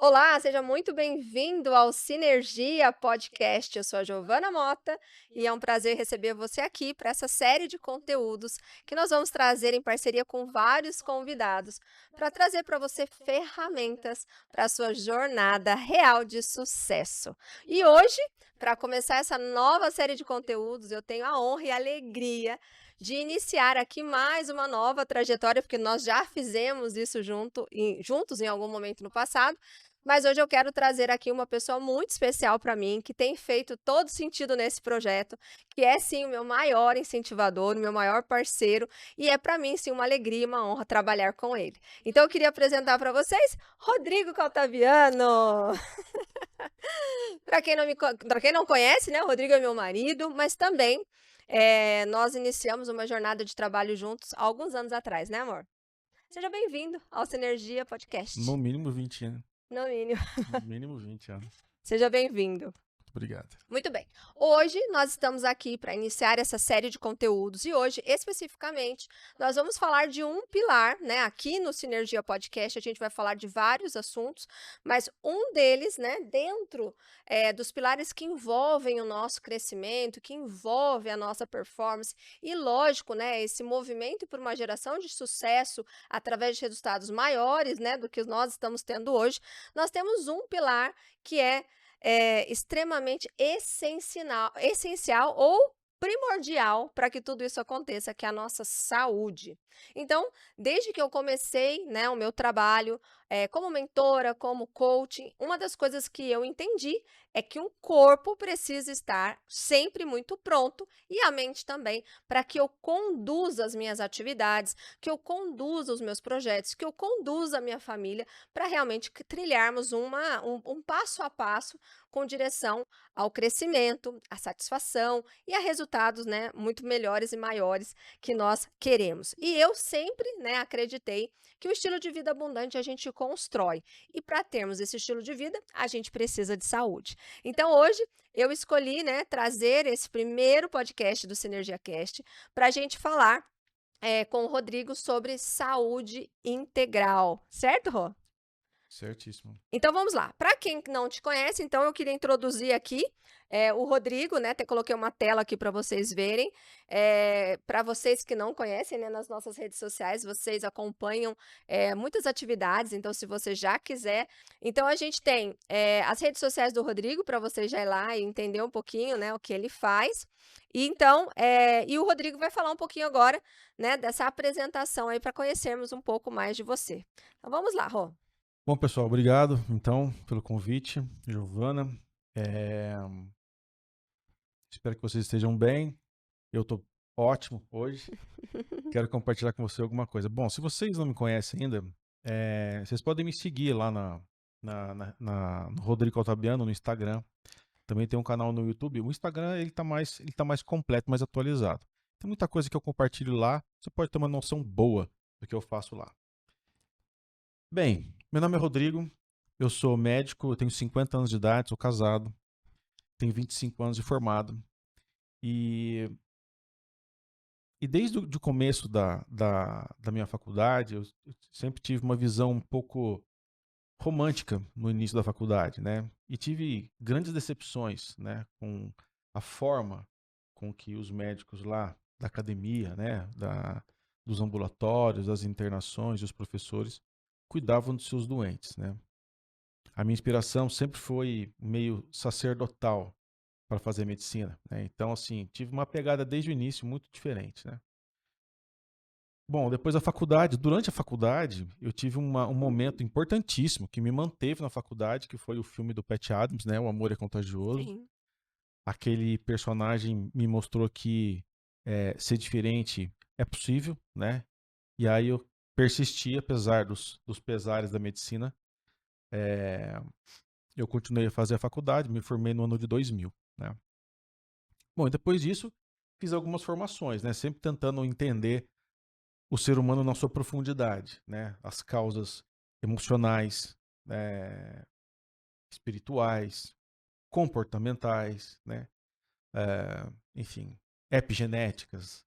Olá, seja muito bem-vindo ao Sinergia Podcast. Eu sou a Giovana Mota e é um prazer receber você aqui para essa série de conteúdos que nós vamos trazer em parceria com vários convidados para trazer para você ferramentas para a sua jornada real de sucesso. E hoje, para começar essa nova série de conteúdos, eu tenho a honra e a alegria de iniciar aqui mais uma nova trajetória, porque nós já fizemos isso juntos em algum momento no passado, mas hoje eu quero trazer aqui uma pessoa muito especial para mim, que tem feito todo sentido nesse projeto, que é sim o meu maior incentivador, o meu maior parceiro, e é para mim sim uma alegria e uma honra trabalhar com ele. Então eu queria apresentar para vocês Rodrigo Caltaviano. Para quem não conhece, né, o Rodrigo é meu marido, mas também nós iniciamos uma jornada de trabalho juntos há alguns anos atrás, né, amor? Seja bem-vindo ao Sinergia No Podcast. mínimo 20 anos. No mínimo. No mínimo 20 anos. Seja bem-vindo. Muito obrigado. Muito bem. Hoje nós estamos aqui para iniciar essa série de conteúdos e hoje, especificamente, nós vamos falar de um pilar, né? Aqui no Sinergia Podcast a gente vai falar de vários assuntos, mas um deles, né, dentro dos pilares que envolvem o nosso crescimento, que envolve a nossa performance e, lógico, né, esse movimento por uma geração de sucesso através de resultados maiores, né, do que nós estamos tendo hoje, nós temos um pilar que é extremamente essencial ou primordial para que tudo isso aconteça, que é a nossa saúde. Então, desde que eu comecei, né, o meu trabalho, como mentora, como coaching, uma das coisas que eu entendi é que um corpo precisa estar sempre muito pronto e a mente também, para que eu conduza as minhas atividades, que eu conduza os meus projetos, que eu conduza a minha família, para realmente trilharmos um passo a passo com direção ao crescimento, à satisfação e a resultados, né, muito melhores e maiores que nós queremos. E eu sempre, né, acreditei que o estilo de vida abundante a gente constrói. E para termos esse estilo de vida, a gente precisa de saúde. Então hoje eu escolhi, né, trazer esse primeiro podcast do Sinergia Cast para a gente falar com o Rodrigo sobre saúde integral, certo, Rô? Certíssimo. Então vamos lá. Para quem não te conhece, então eu queria introduzir aqui o Rodrigo, né? Até coloquei uma tela aqui para vocês verem. Para vocês que não conhecem, né, nas nossas redes sociais, vocês acompanham muitas atividades. Então, se você já quiser, então a gente tem as redes sociais do Rodrigo para você já ir lá e entender um pouquinho, né, o que ele faz. E então, e o Rodrigo vai falar um pouquinho agora, né, dessa apresentação aí para conhecermos um pouco mais de você. Então vamos lá, Rô. Bom, pessoal, obrigado, então, pelo convite, Giovana. Eh, Espero que vocês estejam bem. Eu estou ótimo hoje. Quero compartilhar com você alguma coisa. Bom, se vocês não me conhecem ainda, vocês podem me seguir lá no Rodrigo Caltabiano, no Instagram. Também tem um canal no YouTube. O Instagram ele tá mais completo, mais atualizado. Tem muita coisa que eu compartilho lá. Você pode ter uma noção boa do que eu faço lá. Bem, meu nome é Rodrigo, eu sou médico, eu tenho 50 anos de idade, sou casado, tenho 25 anos de formado. E, e desde o começo da minha faculdade, eu sempre tive uma visão um pouco romântica no início da faculdade, né? E tive grandes decepções, né, com a forma com que os médicos lá da academia, né, dos ambulatórios, das internações, os professores cuidavam dos seus doentes, né? A minha inspiração sempre foi meio sacerdotal para fazer medicina, né? Então, assim, tive uma pegada desde o início muito diferente, né? Bom, depois da faculdade, durante a faculdade, eu tive um momento importantíssimo que me manteve na faculdade, que foi o filme do Pat Adams, né? O Amor é Contagioso. Sim. Aquele personagem me mostrou que ser diferente é possível, né? E aí eu persisti, apesar dos pesares da medicina. É, eu continuei a fazer a faculdade, me formei no ano de 2000, né? Bom, e depois disso, fiz algumas formações, né? Sempre tentando entender o ser humano na sua profundidade, né? As causas emocionais, espirituais, comportamentais, né? Enfim, epigenéticas,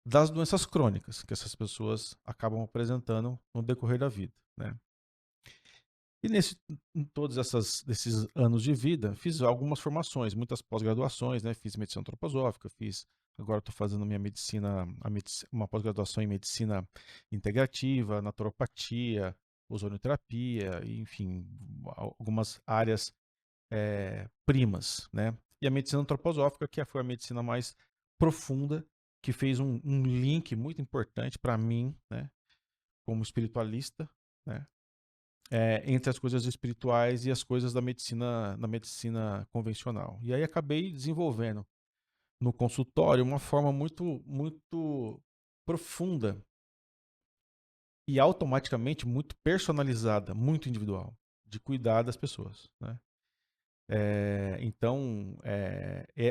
das doenças crônicas que essas pessoas acabam apresentando no decorrer da vida, né? E em todos desses anos de vida, fiz algumas formações, muitas pós-graduações, né? Fiz medicina antroposófica, agora estou fazendo minha uma pós-graduação em medicina integrativa, naturopatia, ozonioterapia, e, enfim, algumas áreas primas, né? E a medicina antroposófica, que foi a medicina mais profunda, que fez um link muito importante para mim, né? Como espiritualista, né? Entre as coisas espirituais e as coisas da medicina convencional. E aí acabei desenvolvendo no consultório uma forma muito, muito profunda e automaticamente muito personalizada, muito individual, de cuidar das pessoas, né? Então,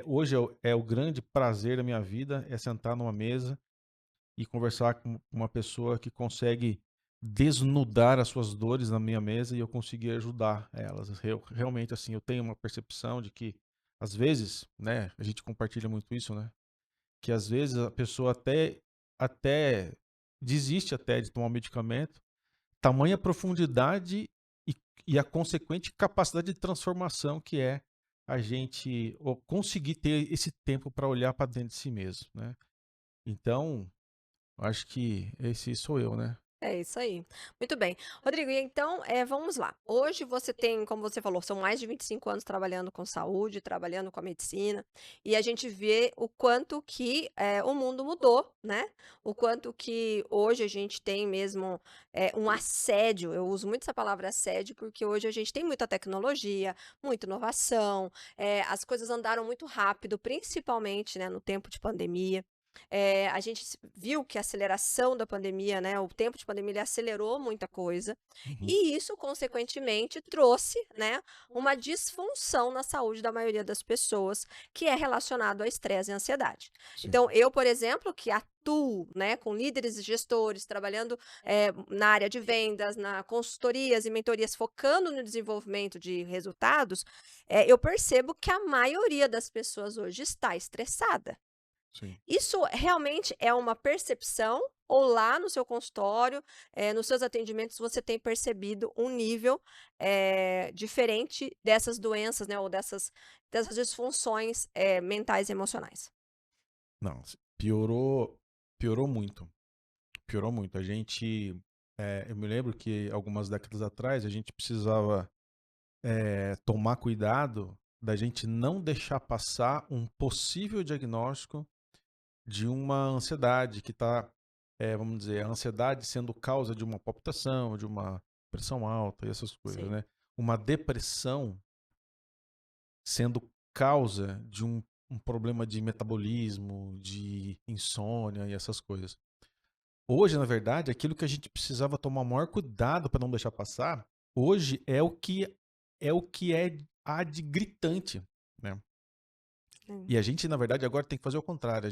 hoje é o grande prazer da minha vida é sentar numa mesa e conversar com uma pessoa que consegue desnudar as suas dores na minha mesa e eu conseguir ajudar elas. Realmente, assim, eu tenho uma percepção de que, às vezes, né, a gente compartilha muito isso, né, que às vezes a pessoa até desiste até de tomar um medicamento, tamanha profundidade e a consequente capacidade de transformação que é a gente conseguir ter esse tempo para olhar para dentro de si mesmo, né? Então, acho que esse sou eu, né? É isso aí. Muito bem. Rodrigo, e então, vamos lá. Hoje você tem, como você falou, são mais de 25 anos trabalhando com saúde, trabalhando com a medicina, e a gente vê o quanto que o mundo mudou, né? O quanto que hoje a gente tem mesmo um assédio. Eu uso muito essa palavra assédio, porque hoje a gente tem muita tecnologia, muita inovação, as coisas andaram muito rápido, principalmente, né, no tempo de pandemia. A gente viu que a aceleração da pandemia, né, o tempo de pandemia, ele acelerou muita coisa, Uhum. e isso, consequentemente, trouxe, né, uma disfunção na saúde da maioria das pessoas, que é relacionado a estresse e ansiedade. Sim. Então, eu, por exemplo, que atuo, né, com líderes e gestores, trabalhando na área de vendas, na consultorias e mentorias, focando no desenvolvimento de resultados, eu percebo que a maioria das pessoas hoje está estressada. Sim. Isso realmente é uma percepção ou lá no seu consultório, nos seus atendimentos, você tem percebido um nível, diferente dessas doenças, né, ou dessas disfunções, mentais e emocionais? Não, piorou muito. Piorou muito. Eu me lembro que algumas décadas atrás a gente precisava tomar cuidado da gente não deixar passar um possível diagnóstico de uma ansiedade que está, vamos dizer, a ansiedade sendo causa de uma palpitação, de uma pressão alta e essas coisas, Sim. né? Uma depressão sendo causa de um problema de metabolismo, de insônia e essas coisas. Hoje, na verdade, aquilo que a gente precisava tomar maior cuidado para não deixar passar, hoje há de gritante, né? Hum. E a gente, na verdade, agora tem que fazer o contrário.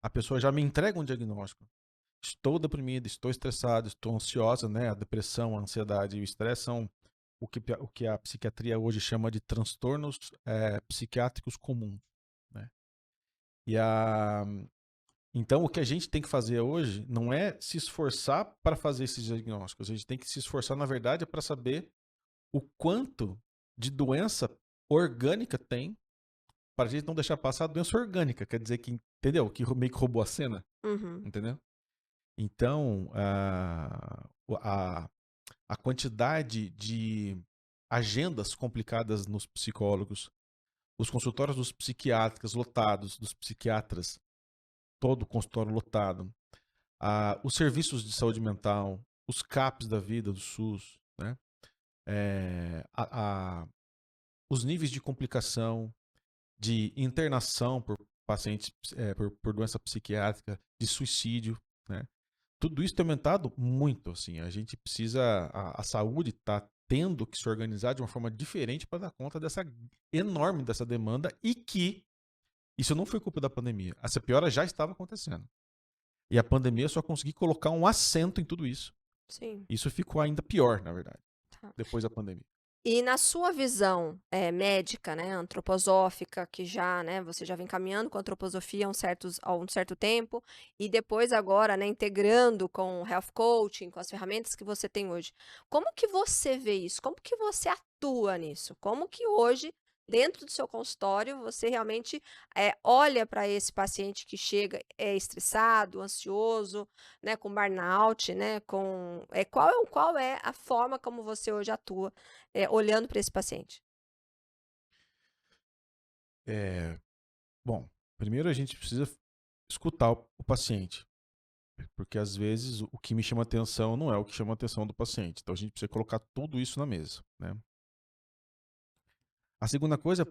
A pessoa já me entrega um diagnóstico. Estou deprimido, estou estressado, estou ansiosa, né? A depressão, a ansiedade e o estresse são o que a psiquiatria hoje chama de transtornos psiquiátricos comuns, né? E a, então, o que a gente tem que fazer hoje não é se esforçar para fazer esses diagnósticos. A gente tem que se esforçar, na verdade, para saber o quanto de doença orgânica tem para a gente não deixar passar a doença orgânica. Quer dizer que, entendeu? Que meio que roubou a cena, Uhum. entendeu? Então, a quantidade de agendas complicadas nos psicólogos, os consultórios dos psiquiatras lotados, dos psiquiatras, todo o consultório lotado, os serviços de saúde mental, os CAPs da vida, do SUS, né? É, os níveis de complicação, de internação por pacientes por doença psiquiátrica, de suicídio, né? Tudo isso tem aumentado muito, assim. A gente precisa, a saúde está tendo que se organizar de uma forma diferente para dar conta dessa demanda e que isso não foi culpa da pandemia. Essa piora já estava acontecendo. E a pandemia só conseguiu colocar um acento em tudo isso. Sim. Isso ficou ainda pior, na verdade, Tá. depois da pandemia. E na sua visão, médica, né, antroposófica, que já, né, você já vem caminhando com a antroposofia há um certo tempo, e depois agora, né, integrando com o health coaching, com as ferramentas que você tem hoje. Como que você vê isso? Como que você atua nisso? Como que hoje, dentro do seu consultório, você realmente, olha para esse paciente que chega, estressado, ansioso, né, com burnout, né, qual é a forma como você hoje atua olhando para esse paciente. É, bom, primeiro a gente precisa escutar o paciente, porque às vezes o que me chama atenção não é o que chama a atenção do paciente. Então a gente precisa colocar tudo isso na mesa, né? A segunda coisa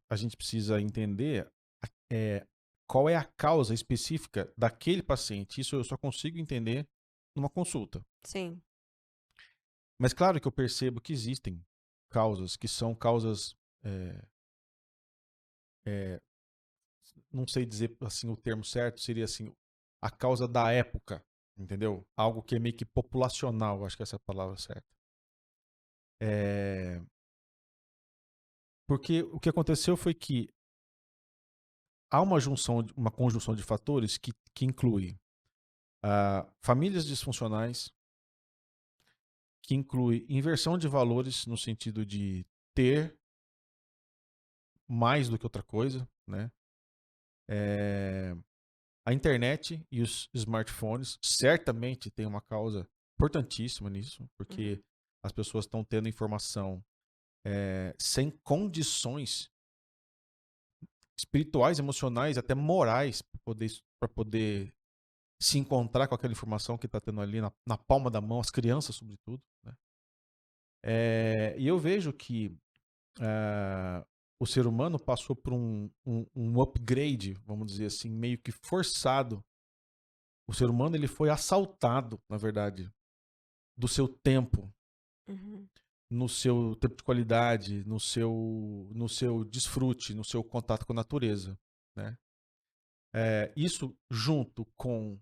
a gente precisa entender é qual é a causa específica daquele paciente. Isso eu só consigo entender numa consulta. Sim. Mas claro que eu percebo que existem causas que são causas, é, não sei dizer assim o termo certo, seria assim, a causa da época, entendeu? Algo que é meio que populacional, acho que essa é a palavra certa. É, porque o que aconteceu foi que há uma conjunção de fatores que inclui famílias disfuncionais, que inclui inversão de valores no sentido de ter mais do que outra coisa, né? A internet e os smartphones certamente têm uma causa importantíssima nisso, Uhum. porque as pessoas estão tendo informação sem condições espirituais, emocionais, até morais para poder se encontrar com aquela informação que está tendo ali na palma da mão, as crianças, sobretudo. Né? E eu vejo que o ser humano passou por um upgrade, vamos dizer assim, meio que forçado. O ser humano ele foi assaltado, na verdade, do seu tempo, Uhum. no seu tempo de qualidade, no seu desfrute, no seu contato com a natureza. Né? Isso junto com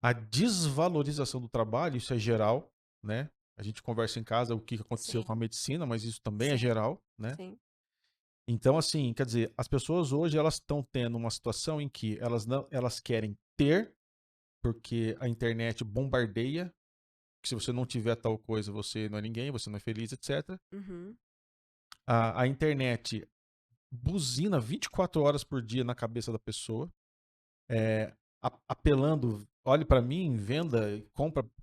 a desvalorização do trabalho, isso é geral, né? A gente conversa em casa o que aconteceu com a Sim, medicina, mas isso também é sim, geral, né? sim. Então, assim, quer dizer, as pessoas hoje elas estão tendo uma situação em que elas querem ter, porque a internet bombardeia, que se você não tiver tal coisa, você não é ninguém, você não é feliz, etc. Uhum. A internet buzina 24 horas por dia na cabeça da pessoa, apelando, olhe para mim, venda,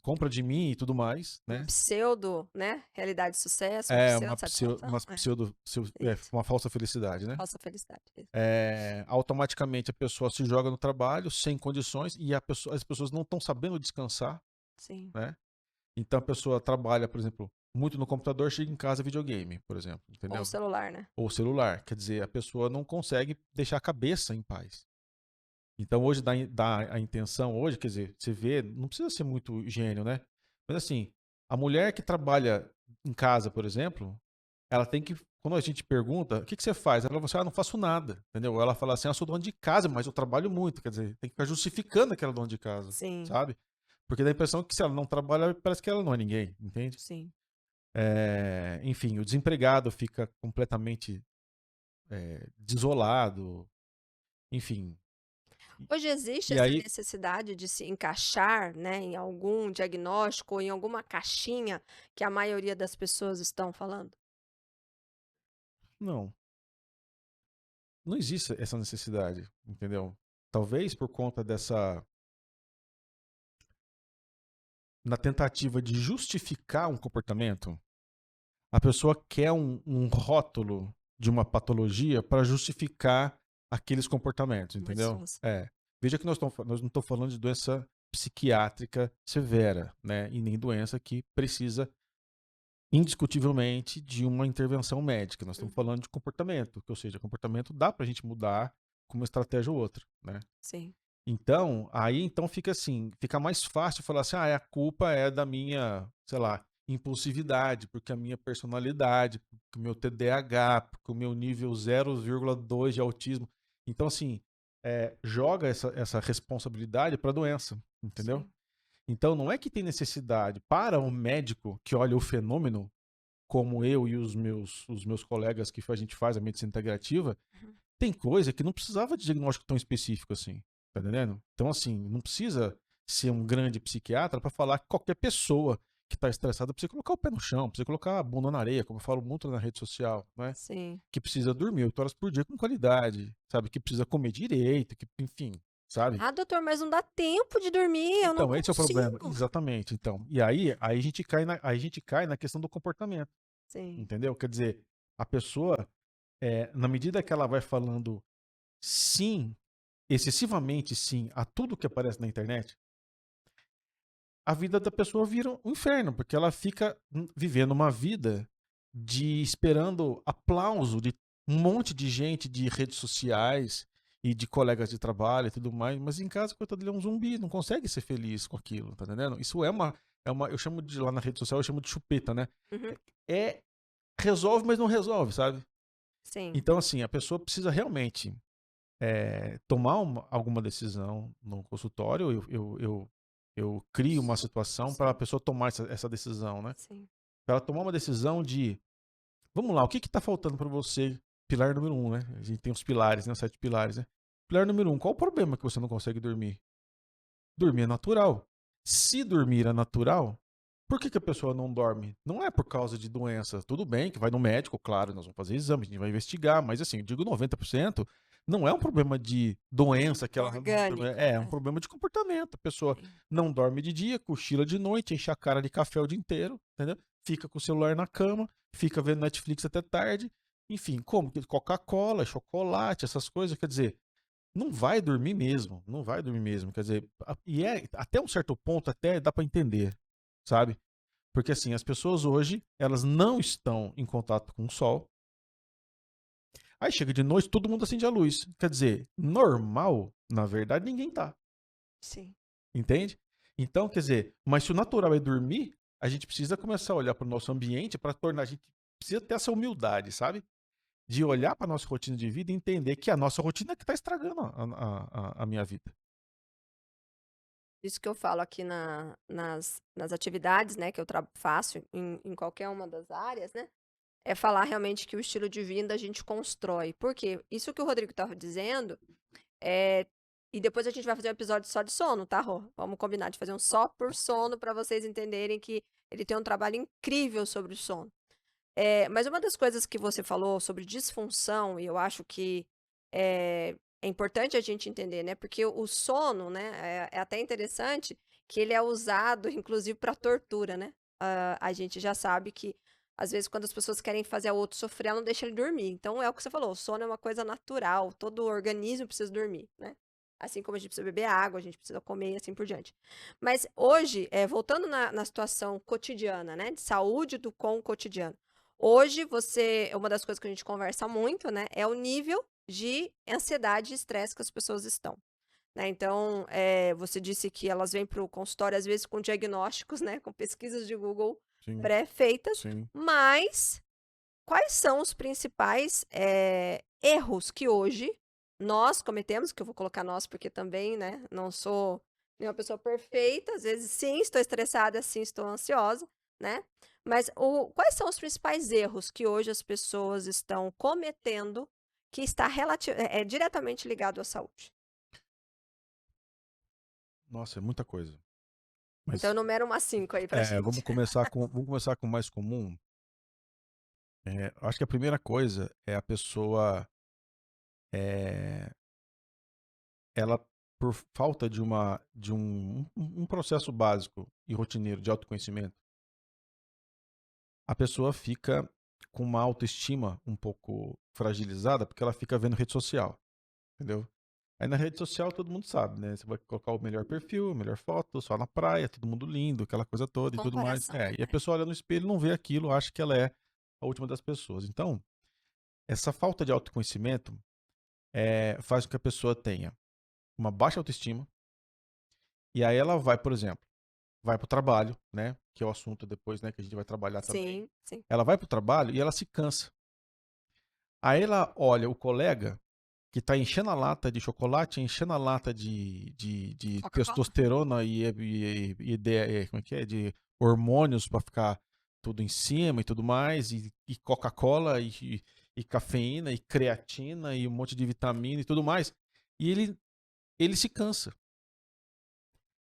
compra de mim e tudo mais, Uma né? pseudo, né, realidade de sucesso, uma É pseudo satisfação. Isso, uma falsa felicidade, né? falsa felicidade. Isso. Automaticamente a pessoa se joga no trabalho sem condições e as pessoas não estão sabendo descansar, Sim. né? Então a pessoa trabalha, por exemplo, muito no computador, chega em casa videogame, por exemplo, Ou o entendeu? celular, né. Ou celular, quer dizer, a pessoa não consegue deixar a cabeça em paz. Então hoje dá a intenção, hoje, quer dizer, você vê, não precisa ser muito gênio, né? Mas assim, a mulher que trabalha em casa, por exemplo, ela tem que, quando a gente pergunta, o que você faz? Ela fala assim, não faço nada, entendeu? Ou ela fala assim, eu sou dona de casa, mas eu trabalho muito, quer dizer, tem que ficar justificando que ela é dona de casa, Sim, sabe? Porque dá a impressão que se ela não trabalha, parece que ela não é ninguém, entende? sim. Enfim, o desempregado fica completamente desolado, enfim. Hoje existe E essa aí, necessidade de se encaixar, né, em algum diagnóstico ou em alguma caixinha que a maioria das pessoas estão falando? não, não existe essa necessidade, entendeu? Talvez por conta na tentativa de justificar um comportamento, a pessoa quer um rótulo de uma patologia para justificar aqueles comportamentos, Uma entendeu? disfunção. Veja que nós não estamos falando de doença psiquiátrica severa, né? E nem doença que precisa indiscutivelmente de uma intervenção médica. Nós estamos Uhum. falando de comportamento, ou seja, comportamento dá para a gente mudar com uma estratégia ou outra, né? Sim. Então, aí então fica assim, fica mais fácil falar assim, a culpa é da minha, sei lá, impulsividade, porque a minha personalidade, porque o meu TDAH, porque o meu nível 0,2 de autismo. Então, assim, joga essa responsabilidade para a doença, entendeu? Sim. Então, não é que tem necessidade para o médico que olha o fenômeno como eu e os meus colegas que a gente faz a medicina integrativa, tem coisa que não precisava de diagnóstico tão específico assim, tá entendendo? Então, assim, não precisa ser um grande psiquiatra para falar que qualquer pessoa que está estressada precisa colocar o pé no chão, precisa colocar a bunda na areia, como eu falo muito na rede social, né? Sim. Que precisa dormir 8 horas por dia com qualidade, sabe? Que precisa comer direito, que, enfim, sabe? Ah, doutor, mas não dá tempo de dormir, eu não Então, esse é o problema. consigo. Exatamente. Então, e aí a gente cai na questão do comportamento, Sim, entendeu? Quer dizer, a pessoa, na medida que ela vai falando sim, excessivamente sim, a tudo que aparece na internet, a vida da pessoa vira um inferno, porque ela fica vivendo uma vida de esperando aplauso de um monte de gente de redes sociais e de colegas de trabalho e tudo mais, mas em casa, coitado, ele é um zumbi, não consegue ser feliz com aquilo, tá entendendo? Isso eu chamo de, lá na rede social, eu chamo de chupeta, né? uhum, É, resolve, mas não resolve, sabe? sim, Então, assim, a pessoa precisa realmente tomar alguma decisão no consultório, eu crio uma situação para a sim, pessoa tomar essa decisão, né? sim, Para ela tomar uma decisão de, vamos lá, o que está faltando para você? Pilar número 1, né? A gente tem os pilares, né? Os 7 pilares, né? Pilar número 1, qual o problema que você não consegue dormir? Dormir é natural. Se dormir é natural, por que a pessoa não dorme? Não é por causa de doença. Tudo bem que vai no médico, claro, nós vamos fazer exame, a gente vai investigar, mas assim, eu digo 90%, não é um problema de doença que ela orgânica, é um problema de comportamento. A pessoa sim, não dorme de dia, cochila de noite, enche a cara de café o dia inteiro, entendeu? Fica com o celular na cama, fica vendo Netflix até tarde, enfim, como Coca-Cola, chocolate, essas coisas, quer dizer, não vai dormir mesmo, não vai dormir mesmo, quer dizer, e até um certo ponto até dá para entender, sabe? Porque assim, as pessoas hoje, elas não estão em contato com o sol. Aí chega de noite, todo mundo acende a luz. Quer dizer, normal, na verdade, ninguém tá. sim. Entende? Então, quer dizer, mas se o natural é dormir, a gente precisa começar a olhar para o nosso ambiente para tornar, a gente precisa ter essa humildade, sabe? De olhar para a nossa rotina de vida e entender que a nossa rotina é que está estragando a minha vida. Isso que eu falo aqui nas atividades, né, que eu faço em qualquer uma das áreas, né, é falar realmente que o estilo de vida a gente constrói. Por quê? Isso que o Rodrigo estava dizendo, é, e depois a gente vai fazer um episódio só de sono, tá, Rô? Vamos combinar de fazer um só por sono para vocês entenderem que ele tem um trabalho incrível sobre o sono. Mas uma das coisas que você falou sobre disfunção, e eu acho que é importante a gente entender, né? Porque o sono, né, é até interessante que ele é usado, inclusive, para tortura, né? A gente já sabe que, às vezes, quando as pessoas querem fazer o outro sofrer, ela não deixa ele dormir. Então, é o que você falou, o sono é uma coisa natural, todo organismo precisa dormir, né? Assim como a gente precisa beber água, a gente precisa comer e assim por diante. Mas hoje, voltando na situação cotidiana, né? De saúde com o cotidiano. Hoje, uma das coisas que a gente conversa muito, né, é o nível de ansiedade e estresse que as pessoas estão. Né? Então, você disse que elas vêm para o consultório, às vezes, com diagnósticos, né, com pesquisas de Google Sim, pré-feitas, sim. mas quais são os principais erros que hoje nós cometemos, que eu vou colocar nós porque também, né, não sou nenhuma pessoa perfeita, às vezes sim, estou estressada, sim, estou ansiosa, né? Mas quais são os principais erros que hoje as pessoas estão cometendo que está diretamente ligado à saúde? Nossa, é muita coisa. Então, Mas enumera umas 5 aí pra vamos gente. começar com o mais comum. Acho que a primeira coisa é a pessoa, eh, ela, por falta de um processo básico e rotineiro de autoconhecimento, a pessoa fica com uma autoestima um pouco fragilizada, porque ela fica vendo rede social, entendeu? Aí na rede social todo mundo sabe, né? Você vai colocar o melhor perfil, a melhor foto, só na praia, todo mundo lindo, aquela coisa toda e tudo mais. Comparação. E a pessoa olha no espelho, não vê aquilo, acha que ela é a última das pessoas. Então, essa falta de autoconhecimento faz com que a pessoa tenha uma baixa autoestima, e aí ela vai, por exemplo, vai para o trabalho, né? Que é o assunto depois, né? Que a gente vai trabalhar também. Sim, sim. Ela vai para o trabalho e ela se cansa. Aí ela olha o colega que tá enchendo a lata de chocolate, enchendo a lata de Coca-Cola? testosterona como é que é? De hormônios para ficar tudo em cima e tudo mais, e Coca-Cola, e cafeína, e creatina, e um monte de vitamina e tudo mais. E ele se cansa.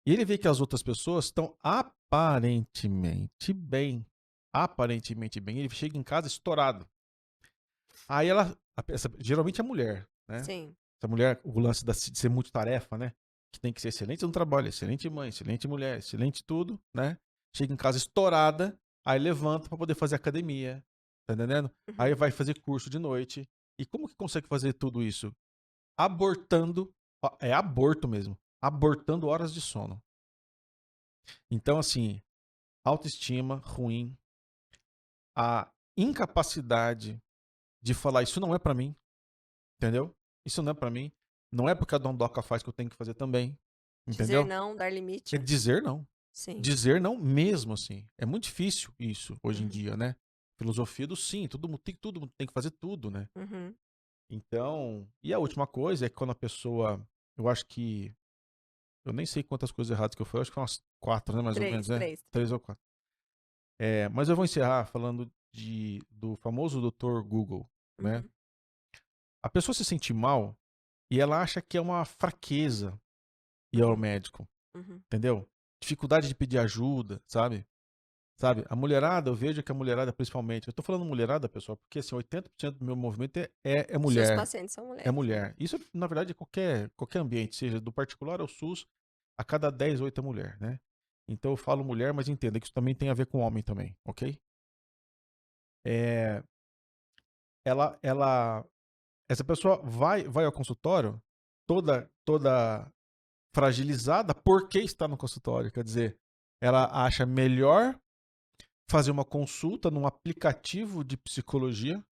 E ele vê que as outras pessoas estão aparentemente bem. Aparentemente bem. Ele chega em casa estourado. Aí geralmente a mulher, né? Sim. Essa mulher, o lance de ser multitarefa, né? Que tem que ser excelente no trabalho, excelente mãe, excelente mulher, excelente tudo, né? Chega em casa estourada, aí levanta para poder fazer academia, tá entendendo? Uhum. Aí vai fazer curso de noite. E como que consegue fazer tudo isso? Abortando, é aborto mesmo, abortando horas de sono. Então, assim, autoestima ruim, a incapacidade de falar isso não é para mim, entendeu? Isso não é pra mim. Não é porque a Dondoca faz que eu tenho que fazer também. Dizer Entendeu? não, dar É limite. dizer não. Sim. Dizer não mesmo, assim. É muito difícil isso hoje em Uhum. dia, né? Filosofia do sim. Todo mundo tem que fazer tudo, né? Uhum. Então. E a última coisa é que quando a pessoa. Eu acho que. Eu nem sei quantas coisas erradas que eu falei. Acho que umas 4, né? Mais ou menos, Três, né? três. 3 ou 4. Mas eu vou encerrar falando do famoso Dr. Google, né? Uhum. A pessoa se sente mal e ela acha que é uma fraqueza ir ao Uhum. médico. Uhum. Entendeu? Dificuldade de pedir ajuda, sabe? Sabe? A mulherada, eu vejo que a mulherada, principalmente, eu tô falando mulherada, pessoal, porque assim, 80% do meu movimento é Os seus mulher. pacientes são É mulheres. mulher. Isso, na verdade, é qualquer ambiente, seja do particular ao SUS, a cada 10, 8 é mulher, né? Então eu falo mulher, mas entenda que isso também tem a ver com homem também, ok? É, ela, essa pessoa vai ao consultório toda fragilizada porque está no consultório. Quer dizer, ela acha melhor fazer uma consulta num aplicativo de psicologia,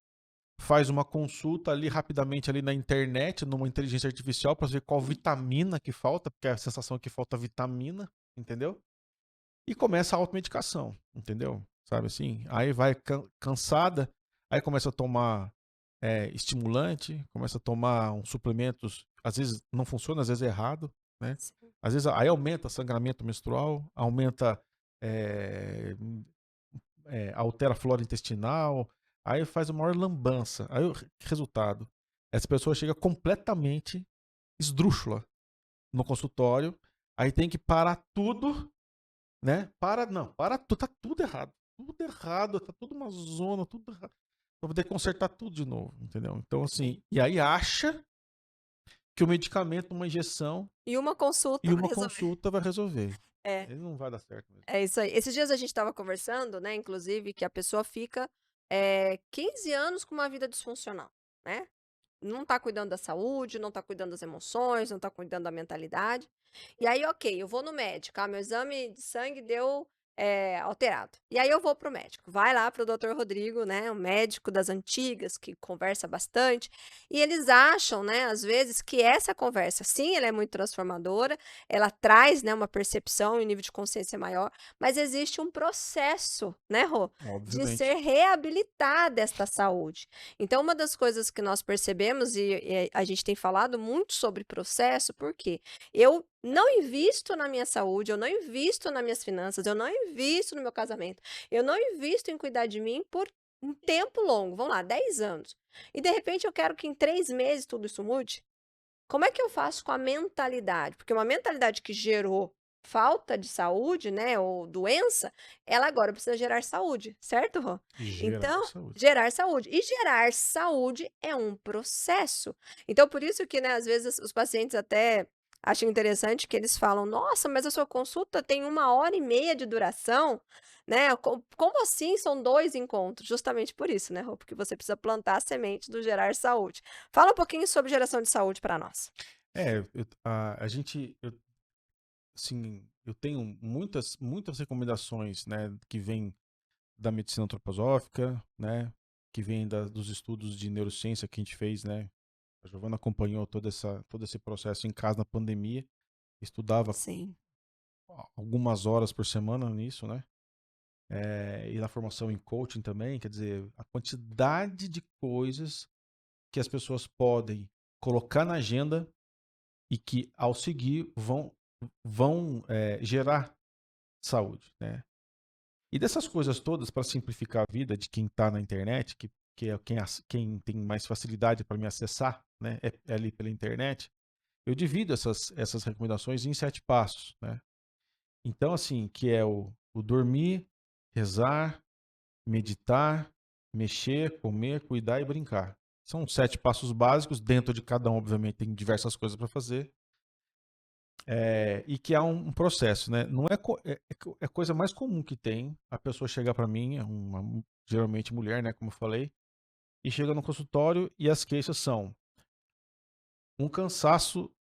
faz uma consulta ali rapidamente ali na internet, numa inteligência artificial para ver qual vitamina que falta, porque a sensação é que falta vitamina, entendeu? E começa a automedicação, entendeu? Sabe assim? Aí vai cansada, aí começa a tomar estimulante, começa a tomar uns suplementos, às vezes não funciona, às vezes é errado, né? Sim. Às vezes aí aumenta sangramento menstrual, aumenta é, altera a flora intestinal, aí faz uma maior lambança. Aí o resultado, essa pessoa chega completamente esdrúxula no consultório, aí tem que parar tudo, né? Para tudo, tá tudo errado. Tudo errado, tá tudo uma zona, tudo errado. Pra poder consertar tudo de novo, entendeu? Então, Sim. assim, e aí acha que o medicamento, uma injeção E uma consulta e vai uma resolver. consulta vai resolver. É, Ele não vai dar certo mesmo. é isso aí. Esses dias a gente estava conversando, né, inclusive, que a pessoa fica 15 anos com uma vida disfuncional, né? Não tá cuidando da saúde, não tá cuidando das emoções, não tá cuidando da mentalidade. E aí, ok, eu vou no médico, meu exame de sangue deu alterado. E aí eu vou pro médico. Vai lá pro doutor Rodrigo, né, um médico das antigas, que conversa bastante. E eles acham, né, às vezes, que essa conversa, sim, ela é muito transformadora, ela traz, né, uma percepção e um nível de consciência maior, mas existe um processo, né, Rô, de Obviamente. ser reabilitada esta saúde. Então, uma das coisas que nós percebemos, e a gente tem falado muito sobre processo, porque eu não invisto na minha saúde, eu não invisto nas minhas finanças, eu não invisto no meu casamento, eu não invisto em cuidar de mim por um tempo longo, vamos lá, 10 anos. E de repente eu quero que em 3 meses tudo isso mude? Como é que eu faço com a mentalidade? Porque uma mentalidade que gerou falta de saúde, né, ou doença, ela agora precisa gerar saúde, certo, Rô? Gerar Então, saúde. gerar saúde. E gerar saúde é um processo. Então, por isso que, né, às vezes os pacientes até acham interessante que eles falam: nossa, mas a sua consulta tem 1 hora e meia de duração, né? Como assim são 2 encontros? Justamente por isso, né, Rô? Porque você precisa plantar a semente do gerar saúde. Fala um pouquinho sobre geração de saúde para nós. A gente, assim, eu tenho muitas recomendações, né, que vêm da medicina antroposófica, né, que vêm dos estudos de neurociência que a gente fez, né. A Giovana acompanhou todo esse processo em casa na pandemia, estudava Sim. algumas horas por semana nisso, né. E na formação em coaching também, quer dizer, a quantidade de coisas que as pessoas podem colocar na agenda e que, ao seguir, vão gerar saúde, né? E dessas coisas todas, para simplificar a vida de quem está na internet, que é quem tem mais facilidade para me acessar, né, é ali pela internet, eu divido essas recomendações em 7 passos, né? Então, assim, que é o dormir, rezar, meditar, mexer, comer, cuidar e brincar. São 7 passos básicos, dentro de cada um, obviamente, tem diversas coisas para fazer. E que há um processo, né? Não é a coisa mais comum que tem a pessoa chegar para mim, geralmente mulher, né, como eu falei, e chega no consultório e as queixas são um cansaço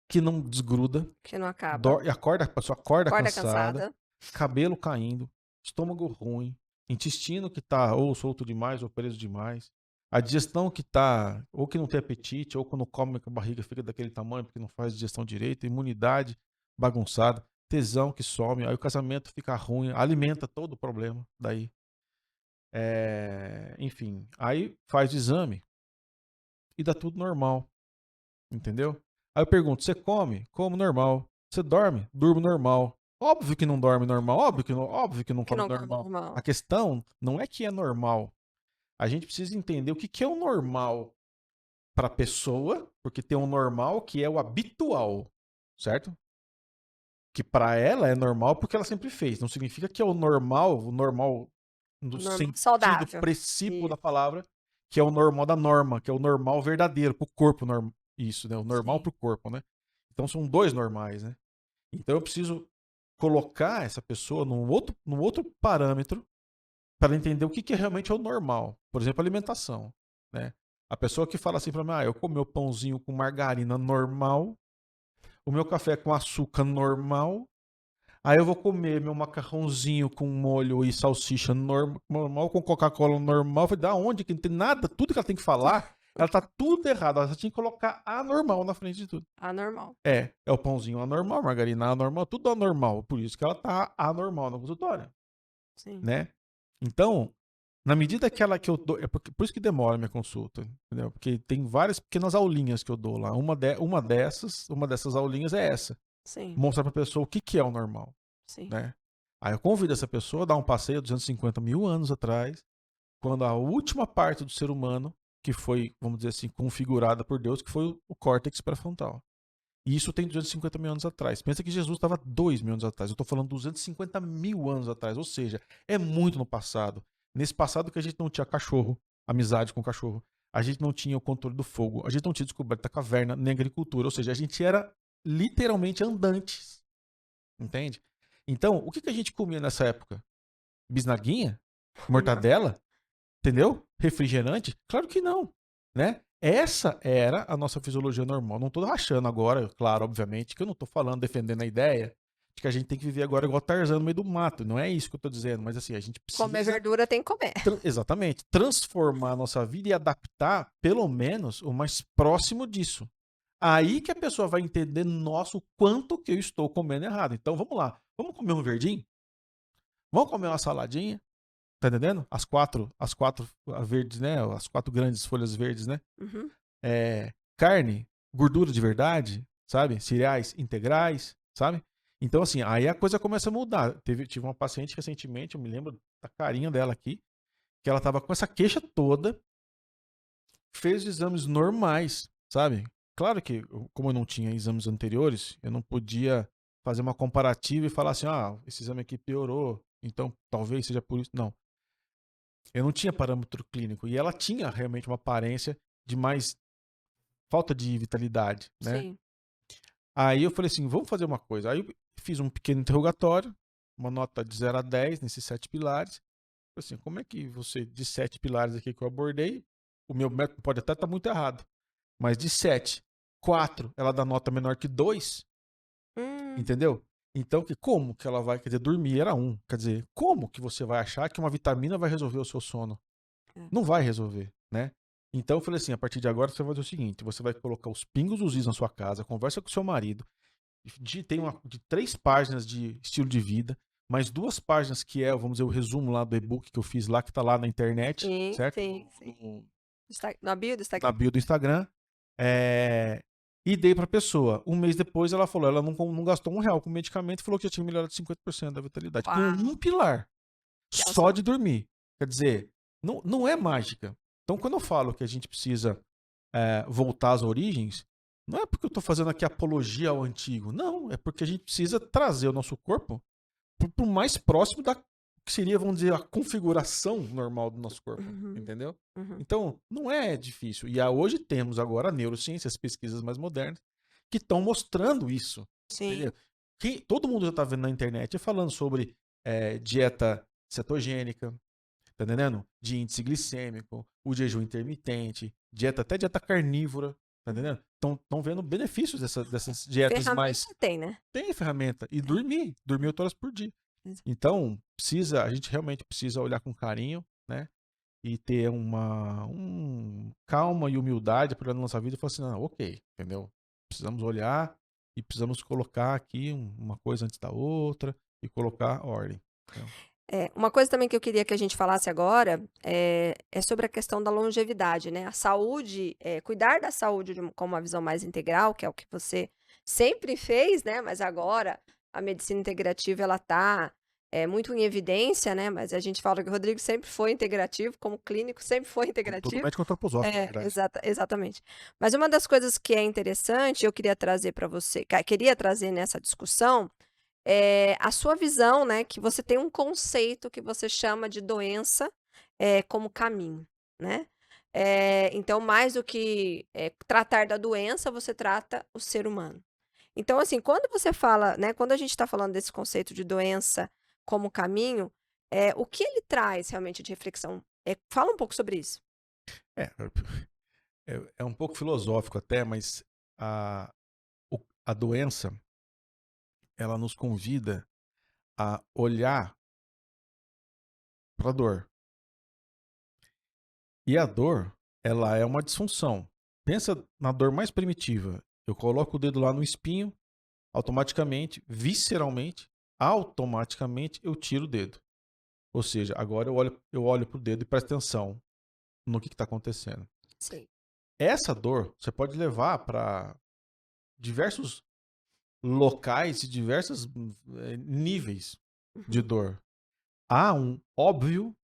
que não desgruda, Que não acaba. a pessoa acorda Acorda cansada, cansada. cabelo caindo, estômago ruim, intestino que tá ou solto demais ou preso demais, a digestão que tá, ou que não tem apetite, ou quando come a barriga fica daquele tamanho porque não faz digestão direito, imunidade bagunçada, tesão que some, aí o casamento fica ruim, alimenta todo o problema daí. Enfim, aí faz o exame e dá tudo normal, entendeu? Aí eu pergunto, você come? Como normal. Você dorme? Durmo normal. Óbvio que não dorme normal, óbvio que não Que come não come normal. A normal. questão não é que é normal. A gente precisa entender o que é o normal para a pessoa, porque tem um normal que é o habitual, certo? Que para ela é normal porque ela sempre fez. Não significa que é o normal no Normal sentido saudável. princípio Isso. da palavra, que é o normal da norma, que é o normal verdadeiro, pro corpo. Isso, né? O normal Sim. pro corpo, né? Então são dois normais, né? Então eu preciso colocar essa pessoa num outro parâmetro para entender o que realmente é o normal. Por exemplo, alimentação, né? A pessoa que fala assim para mim, eu comi meu pãozinho com margarina normal, o meu café com açúcar normal, aí eu vou comer meu macarrãozinho com molho e salsicha normal, com Coca-Cola normal. Eu falei, da onde? Que não tem nada, tudo que ela tem que falar, ela tá tudo errado. Ela só tinha que colocar anormal na frente de tudo. Anormal. É o pãozinho anormal, margarina anormal, tudo anormal. Por isso que ela tá anormal na consultória, Sim. né? Então, na medida que eu dou, por isso que demora a minha consulta, entendeu? Porque tem várias pequenas aulinhas que eu dou lá. Uma dessas aulinhas é essa. Sim. Mostrar pra pessoa o que é o normal, Sim. né? Aí eu convido essa pessoa a dar um passeio 250 mil anos atrás, quando a última parte do ser humano, que foi, vamos dizer assim, configurada por Deus, que foi o córtex pré-frontal. E isso tem 250 mil anos atrás. Pensa que Jesus estava 2 mil anos atrás. Eu estou falando 250 mil anos atrás. Ou seja, é muito no passado. Nesse passado que a gente não tinha cachorro, amizade com cachorro. A gente não tinha o controle do fogo. A gente não tinha descoberto a caverna, nem agricultura. Ou seja, a gente era literalmente andantes. Entende? Então, o que a gente comia nessa época? Bisnaguinha? Mortadela? Entendeu? Refrigerante? Claro que não, né? Essa era a nossa fisiologia normal. Não tô rachando agora, claro, obviamente, que eu não tô falando, defendendo a ideia de que a gente tem que viver agora igual Tarzan no meio do mato. Não é isso que eu tô dizendo, mas assim, a gente Comer precisa verdura tem que comer. exatamente transformar a nossa vida e adaptar, pelo menos, o mais próximo disso. Aí que a pessoa vai entender, nossa, o quanto que eu estou comendo errado. Então vamos lá, vamos comer um verdinho? Vamos comer uma saladinha? Tá entendendo? As quatro verdes, né? As 4 grandes folhas verdes, né? Uhum. Carne, gordura de verdade, sabe? Cereais integrais, sabe? Então, assim, aí a coisa começa a mudar. Tive uma paciente recentemente, eu me lembro da carinha dela aqui, que ela tava com essa queixa toda, fez exames normais, sabe? Claro que, como eu não tinha exames anteriores, eu não podia fazer uma comparativa e falar assim, esse exame aqui piorou, então talvez seja por isso. Não. Eu não tinha parâmetro clínico. E ela tinha realmente uma aparência de mais falta de vitalidade, né? Sim. Aí eu falei assim, vamos fazer uma coisa. Aí eu fiz um pequeno interrogatório, uma nota de 0 a 10 nesses 7 pilares. Falei assim, como é que você, de 7 pilares aqui que eu abordei, o meu método pode até estar muito errado, mas de 7, 4, ela dá nota menor que 2, entendeu? Então, como que ela vai, quer dizer, dormir era 1. Quer dizer, como que você vai achar que uma vitamina vai resolver o seu sono? Não vai resolver, né? Então eu falei assim, a partir de agora você vai fazer o seguinte, você vai colocar os pingos dos is na sua casa, conversa com o seu marido, tem de 3 páginas de estilo de vida, mais 2 páginas que é, vamos dizer, o resumo lá do e-book que eu fiz lá, que tá lá na internet, Sim, certo? sim, sim. Na bio do Na Instagram. bio do Instagram. e dei pra pessoa. Um mês depois ela falou, ela não gastou R$1 com medicamento e falou que já tinha melhorado 50% da vitalidade. Com Uau. um pilar Que só awesome. de dormir. Quer dizer, não é mágica. Então, quando eu falo que a gente precisa voltar às origens, não é porque eu tô fazendo aqui apologia ao antigo. Não, é porque a gente precisa trazer o nosso corpo pro mais próximo da que seria, vamos dizer, a configuração normal do nosso corpo. Uhum. Entendeu? Uhum. Então, não é difícil. E hoje temos agora a neurociência, as pesquisas mais modernas, que estão mostrando isso. Sim. Entendeu? Todo mundo já está vendo na internet falando sobre dieta cetogênica, tá entendendo? De índice glicêmico, o jejum intermitente, até dieta carnívora, tá entendendo? Estão vendo benefícios dessas dietas Ferramenta mais... tem, né? Tem ferramenta. E dormir 8 horas por dia. Exato. Então, a gente realmente precisa olhar com carinho, né? E ter calma e humildade para olhar na nossa vida e falar assim, não, ok, entendeu? Precisamos olhar e precisamos colocar aqui uma coisa antes da outra e colocar ordem. Então, Uma coisa também que eu queria que a gente falasse agora é sobre a questão da longevidade, né? A saúde, cuidar da saúde com uma visão mais integral, que é o que você sempre fez, né? Mas agora a medicina integrativa ela está muito em evidência, né? Mas a gente fala que o Rodrigo sempre foi integrativo, como clínico, sempre foi todo integrativo. médico antroposófico, na verdade. Exatamente. Mas uma das coisas que é interessante, eu queria trazer para você, queria trazer nessa discussão, a sua visão, né, que você tem um conceito que você chama de doença como caminho, né? Então, mais do que tratar da doença, você trata o ser humano. Então, assim, quando você fala, né, quando a gente está falando desse conceito de doença como caminho, o que ele traz realmente de reflexão? Fala um pouco sobre isso. É, é um pouco filosófico até, mas a doença, ela nos convida a olhar para a dor. E a dor, ela é uma disfunção. Pensa na dor mais primitiva. Eu coloco o dedo lá no espinho, automaticamente, visceralmente, automaticamente eu tiro o dedo. Ou seja, agora eu olho para o dedo e presto atenção no que está acontecendo. Sim. Essa dor você pode levar para diversos locais e diversos níveis de Uhum. dor. Há um óbvio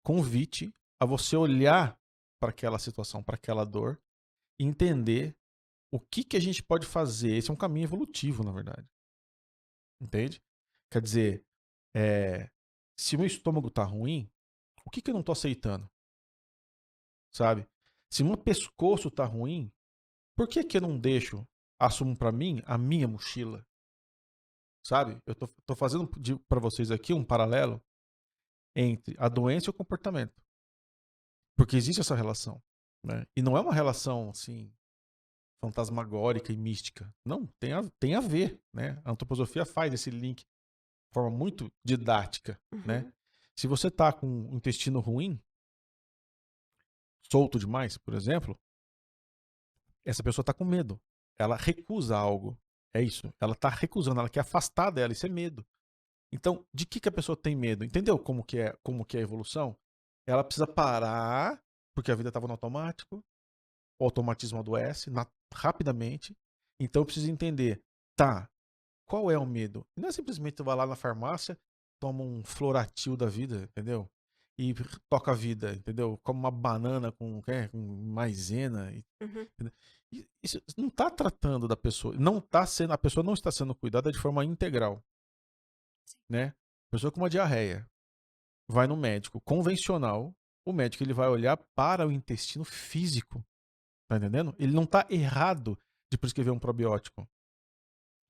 convite a você olhar para aquela situação, para aquela dor, e entender o que a gente pode fazer. Esse é um caminho evolutivo, na verdade. Entende? Quer dizer, se o meu estômago tá ruim, o que eu não tô aceitando? Sabe? Se o meu pescoço tá ruim, por que eu não assumo para mim a minha mochila? Sabe? Eu tô fazendo para vocês aqui um paralelo entre a doença e o comportamento. Porque existe essa relação, né? E não é uma relação, assim, fantasmagórica e mística. Não, tem a ver, né? A antroposofia faz esse link de forma muito didática, né? Uhum. Se você tá com o intestino ruim, solto demais, por exemplo, essa pessoa tá com medo. Ela recusa algo. É isso. Ela tá recusando, ela quer afastar dela, isso é medo. Então, de que a pessoa tem medo? Entendeu como que é a evolução? Ela precisa parar, porque a vida estava no automático, o automatismo adoece rapidamente. Então eu preciso entender, tá, qual é o medo? Não é simplesmente eu vou lá na farmácia, toma um Floratil da vida, entendeu? E toca a vida, entendeu? Come uma banana com maisena. Uhum. Isso não está tratando da pessoa. A pessoa não está sendo cuidada de forma integral. Né? Pessoa com uma diarreia vai no médico convencional, o médico ele vai olhar para o intestino físico. Tá entendendo? Ele não tá errado de prescrever um probiótico.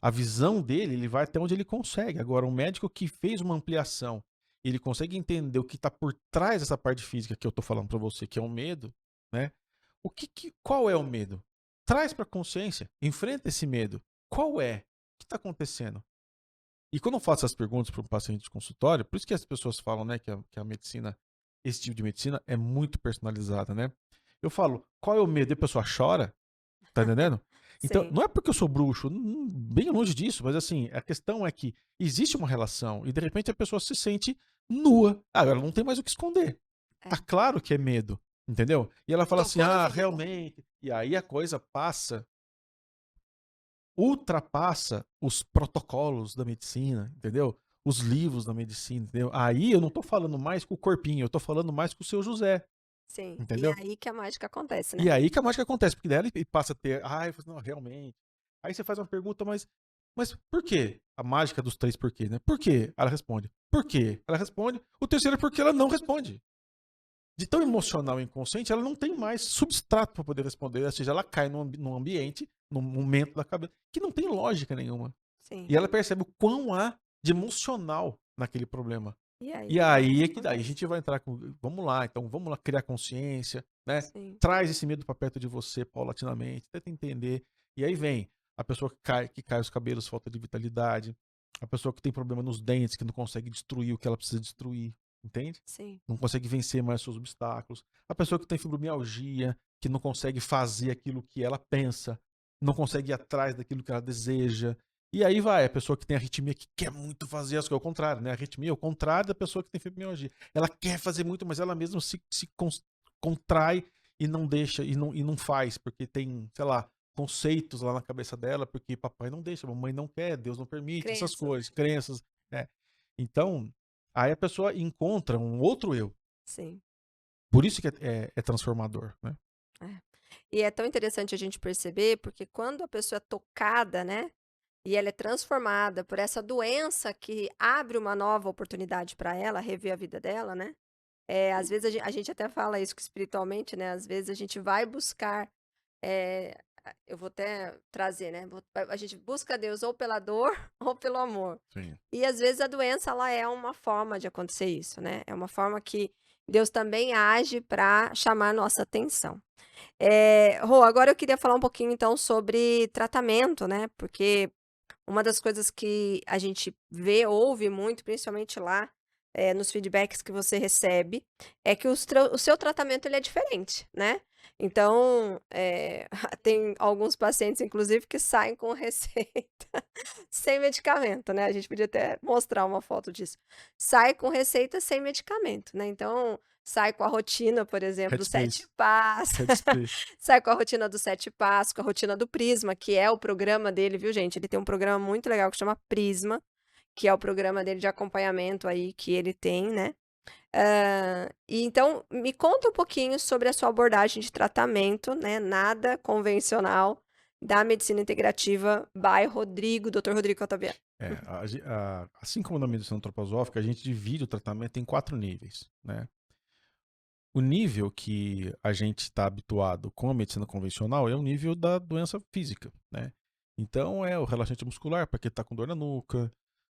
A visão dele, ele vai até onde ele consegue. Agora, um médico que fez uma ampliação, ele consegue entender o que está por trás dessa parte física que eu tô falando para você, que é o medo, né? Qual é o medo? Traz para a consciência, enfrenta esse medo. Qual é? O que está acontecendo? E quando eu faço essas perguntas para um paciente de consultório, por isso que as pessoas falam, né, que a medicina, esse tipo de medicina é muito personalizada, né? Eu falo, qual é o medo? E a pessoa chora, tá entendendo? Então, Sim. não é porque eu sou bruxo, bem longe disso, mas assim, a questão é que existe uma relação e de repente a pessoa se sente nua. Ela não tem mais o que esconder. Tá claro que é medo, entendeu? E ela fala assim, Tocou na ferida. realmente. E aí a coisa passa ultrapassa os protocolos da medicina, entendeu? Os livros da medicina, entendeu? Aí eu não tô falando mais com o corpinho, eu tô falando mais com o seu José, Sim. E é entendeu? aí que a mágica acontece, né? E aí que a mágica acontece, porque daí ele passa a ter, eu falo, não, realmente. Aí você faz uma pergunta, mas por quê? A mágica dos 3 porquê, né? Por quê? Ela responde. Por quê? Ela responde. O terceiro é porque ela não responde. De tão emocional e inconsciente, ela não tem mais substrato para poder responder. Ou seja, ela cai num ambiente, num momento da cabeça, que não tem lógica nenhuma. Sim. E ela percebe o quão há de emocional naquele problema. E aí E que a aí mágica é que daí a acontece. gente vai entrar com. Vamos lá, então vamos lá criar consciência, né? Sim. Traz esse medo para perto de você paulatinamente, tenta entender. E aí vem a pessoa que cai os cabelos, falta de vitalidade, a pessoa que tem problema nos dentes, que não consegue destruir o que ela precisa destruir, entende? Sim. Não consegue vencer mais seus obstáculos. A pessoa que tem fibromialgia, que não consegue fazer aquilo que ela pensa, não consegue ir atrás daquilo que ela deseja. E aí vai, a pessoa que tem arritmia que quer muito fazer as coisas, é o contrário, né? A arritmia é o contrário da pessoa que tem fibromialgia. Ela quer fazer muito, mas ela mesma se contrai e não deixa, e não faz, porque tem, sei lá, conceitos lá na cabeça dela, porque papai não deixa, mamãe não quer, Deus não permite, essas Crenças, né? coisas, crenças, né? Então, aí a pessoa encontra um outro eu. Sim. Por isso que é transformador, né? É. E é tão interessante a gente perceber, porque quando a pessoa é tocada, né? E ela é transformada por essa doença que abre uma nova oportunidade para ela rever a vida dela, né? Às vezes a gente até fala isso espiritualmente, né? Às vezes a gente vai buscar, eu vou até trazer, né? A gente busca Deus ou pela dor ou pelo amor. Sim. E às vezes a doença ela é uma forma de acontecer isso, né? É uma forma que Deus também age para chamar nossa atenção. Rô, agora eu queria falar um pouquinho então sobre tratamento, né? Porque uma das coisas que a gente vê, ouve muito, principalmente lá, nos feedbacks que você recebe, é que o seu tratamento ele é diferente, né. Então, tem alguns pacientes, inclusive, que saem com receita sem medicamento, né, a gente podia até mostrar uma foto disso. Sai com receita sem medicamento, né, então, sai com a rotina, por exemplo, dos 7 Headspace. passos. Headspace. Sai com a rotina dos 7 passos, com a rotina do Prisma, que é o programa dele, viu, gente? Ele tem um programa muito legal que chama Prisma, que é o programa dele de acompanhamento aí que ele tem, né. E então, me conta um pouquinho sobre a sua abordagem de tratamento, né, nada convencional, da medicina integrativa by Rodrigo, Dr. Rodrigo Ottaviani. Assim como na medicina antroposófica, a gente divide o tratamento em 4 níveis, né? O nível que a gente está habituado com a medicina convencional é o nível da doença física, né? Então é o relaxante muscular para quem está com dor na nuca,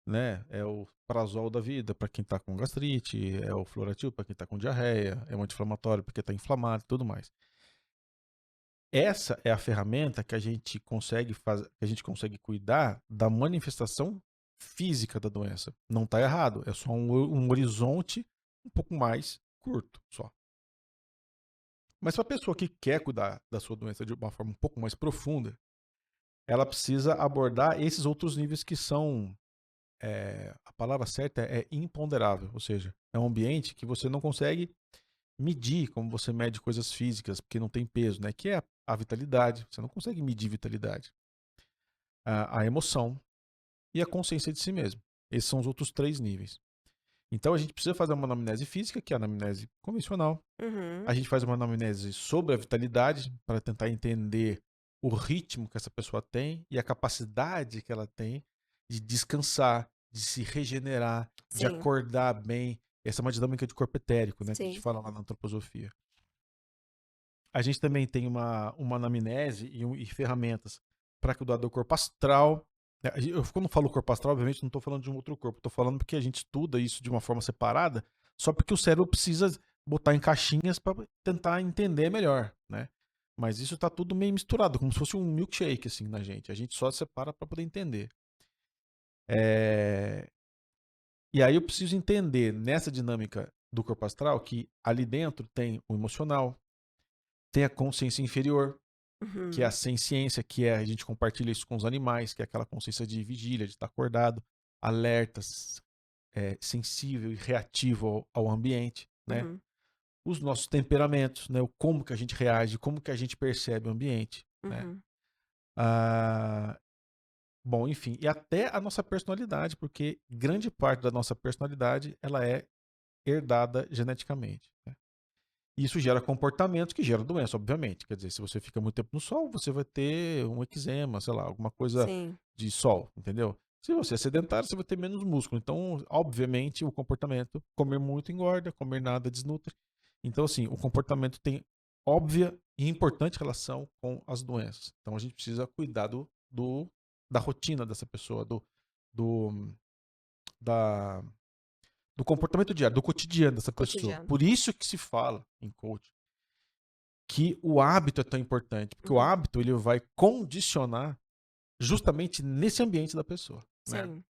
né? É o prazol da vida para quem está com gastrite, é o floratil para quem está com diarreia, é o anti-inflamatório para quem está inflamado e tudo mais. Essa é a ferramenta que a gente consegue que a gente consegue cuidar da manifestação física da doença. Não está errado, é só um horizonte um pouco mais curto, só. Mas para a pessoa que quer cuidar da sua doença de uma forma um pouco mais profunda, ela precisa abordar esses outros níveis que são, a palavra certa é imponderável, ou seja, é um ambiente que você não consegue medir como você mede coisas físicas, porque não tem peso, né? Que é a vitalidade, você não consegue medir vitalidade, a emoção e a consciência de si mesmo. Esses são os outros 3 níveis. Então a gente precisa fazer uma anamnese física, que é a anamnese convencional. Uhum. A gente faz uma anamnese sobre a vitalidade para tentar entender o ritmo que essa pessoa tem e a capacidade que ela tem de descansar, de se regenerar, de Sim, acordar bem. Essa é uma dinâmica de corpo etérico, né, que a gente sim. fala lá na antroposofia. A gente também tem uma anamnese e ferramentas para cuidar do corpo astral. Quando falo corpo astral, obviamente não estou falando de um outro corpo, estou falando porque a gente estuda isso de uma forma separada, só porque o cérebro precisa botar em caixinhas para tentar entender melhor, né? Mas isso está tudo meio misturado, como se fosse um milkshake assim na gente. A gente só separa para poder entender. E aí eu preciso entender nessa dinâmica do corpo astral que ali dentro tem o emocional, tem a consciência inferior, que é a Uhum. senciência, que é a gente compartilha isso com os animais, que é aquela consciência de vigília, de estar acordado, alerta, sensível e reativo ao ambiente, né? Uhum. Os nossos temperamentos, né? O como que a gente reage, como que a gente percebe o ambiente, né? Uhum. Ah, Bom, enfim, e até a nossa personalidade, porque grande parte da nossa personalidade, ela é herdada geneticamente, né? Isso gera comportamentos que geram doença, obviamente. Quer dizer, se você fica muito tempo no sol, você vai ter um eczema, sei lá, alguma coisa Sim. de sol, entendeu? Se você é sedentário, você vai ter menos músculo. Então, obviamente, o comportamento, comer muito engorda, comer nada desnutre. Então, assim, o comportamento tem óbvia e importante relação com as doenças. Então, a gente precisa cuidar da rotina dessa pessoa, do, da, do comportamento diário, do cotidiano dessa pessoa. Cotidiano. Por isso que se fala em coaching que o hábito é tão importante, porque o Uhum. hábito ele vai condicionar justamente nesse ambiente da pessoa, né? Sim.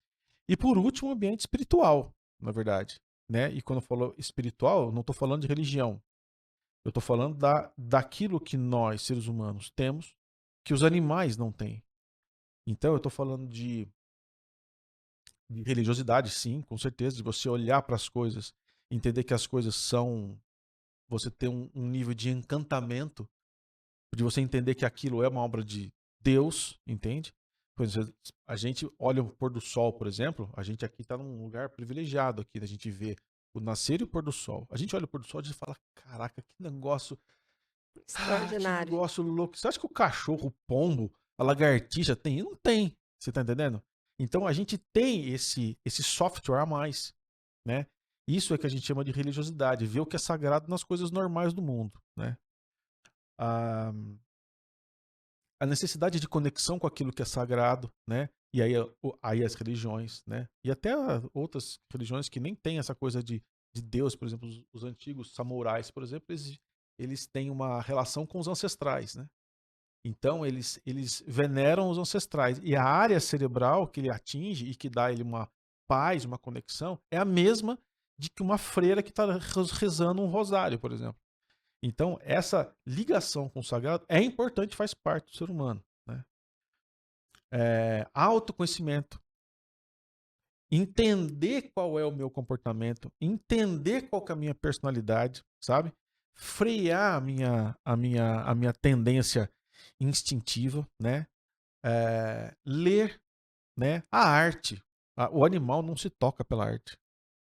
E por último, o ambiente espiritual, na verdade, né? E quando eu falo espiritual, eu não estou falando de religião. Eu estou falando daquilo que nós, seres humanos, temos, que os animais não têm. Então, eu estou falando de religiosidade, sim, com certeza, de você olhar para as coisas, entender que as coisas são. Você ter um nível de encantamento, de você entender que aquilo é uma obra de Deus, entende? Por exemplo, a gente olha o pôr do sol, por exemplo, a gente aqui está num lugar privilegiado aqui, a gente vê o nascer e o pôr do sol. A gente olha o pôr do sol e a gente fala, caraca, que negócio, que Extraordinário. negócio louco. Você acha que o cachorro, o pombo, a lagartixa tem? Não tem, você tá entendendo? Então a gente tem esse software a mais, né? Isso é que a gente chama de religiosidade, ver o que é sagrado nas coisas normais do mundo, né? A, a necessidade de conexão com aquilo que é sagrado, né? E aí as religiões, né? E até outras religiões que nem têm essa coisa de Deus, por exemplo, os antigos samurais, por exemplo, eles têm uma relação com os ancestrais, né? Então eles veneram os ancestrais. E a área cerebral que ele atinge e que dá ele uma paz, uma conexão, é a mesma de que uma freira que está rezando um rosário, por exemplo. Então, essa ligação com o sagrado é importante, faz parte do ser humano, né? Autoconhecimento, entender qual é o meu comportamento, entender qual que é a minha personalidade, sabe? Frear a minha tendência instintiva, né? Ler, né? A arte. O animal não se toca pela arte.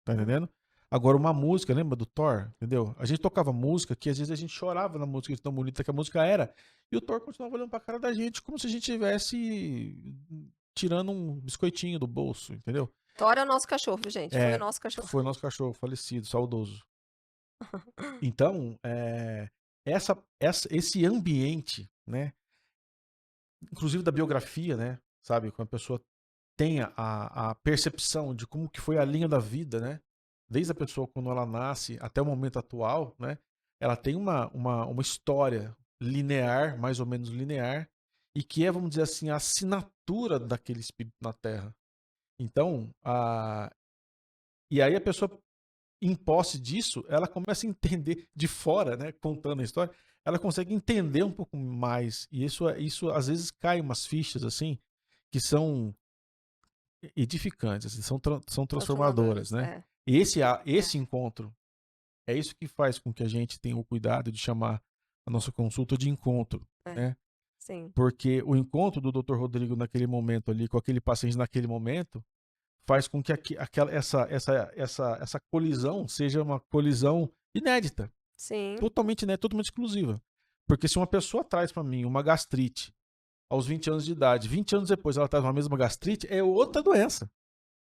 Tá entendendo? Agora, uma música, lembra do Thor? Entendeu? A gente tocava música que às vezes a gente chorava na música de tão bonita que a música era. E o Thor continuava olhando pra cara da gente como se a gente estivesse tirando um biscoitinho do bolso, entendeu? Thor é o nosso cachorro, gente. Foi o É, nosso cachorro. foi o nosso cachorro falecido, saudoso. Então, esse ambiente, né? Inclusive da biografia, né? Sabe? Quando a pessoa tem a percepção de como que foi a linha da vida, né? Desde a pessoa quando ela nasce até o momento atual, né? Ela tem uma história linear, mais ou menos linear, e que é, vamos dizer assim, a assinatura daquele espírito na Terra. Então, e aí a pessoa, em posse disso, ela começa a entender de fora, né? Contando a história, ela consegue entender um pouco mais. E isso às vezes cai umas fichas, assim, que são edificantes, assim, são transformadoras, Transformadoras. né? É. E É. esse encontro é isso que faz com que a gente tenha o cuidado de chamar a nossa consulta de encontro, É. né? Sim. Porque o encontro do Dr. Rodrigo naquele momento ali, com aquele paciente naquele momento, faz com que essa colisão seja uma colisão inédita, Sim. totalmente inédita, totalmente exclusiva. Porque se uma pessoa traz para mim uma gastrite aos 20 anos de idade, 20 anos depois ela traz uma mesma gastrite, é outra doença.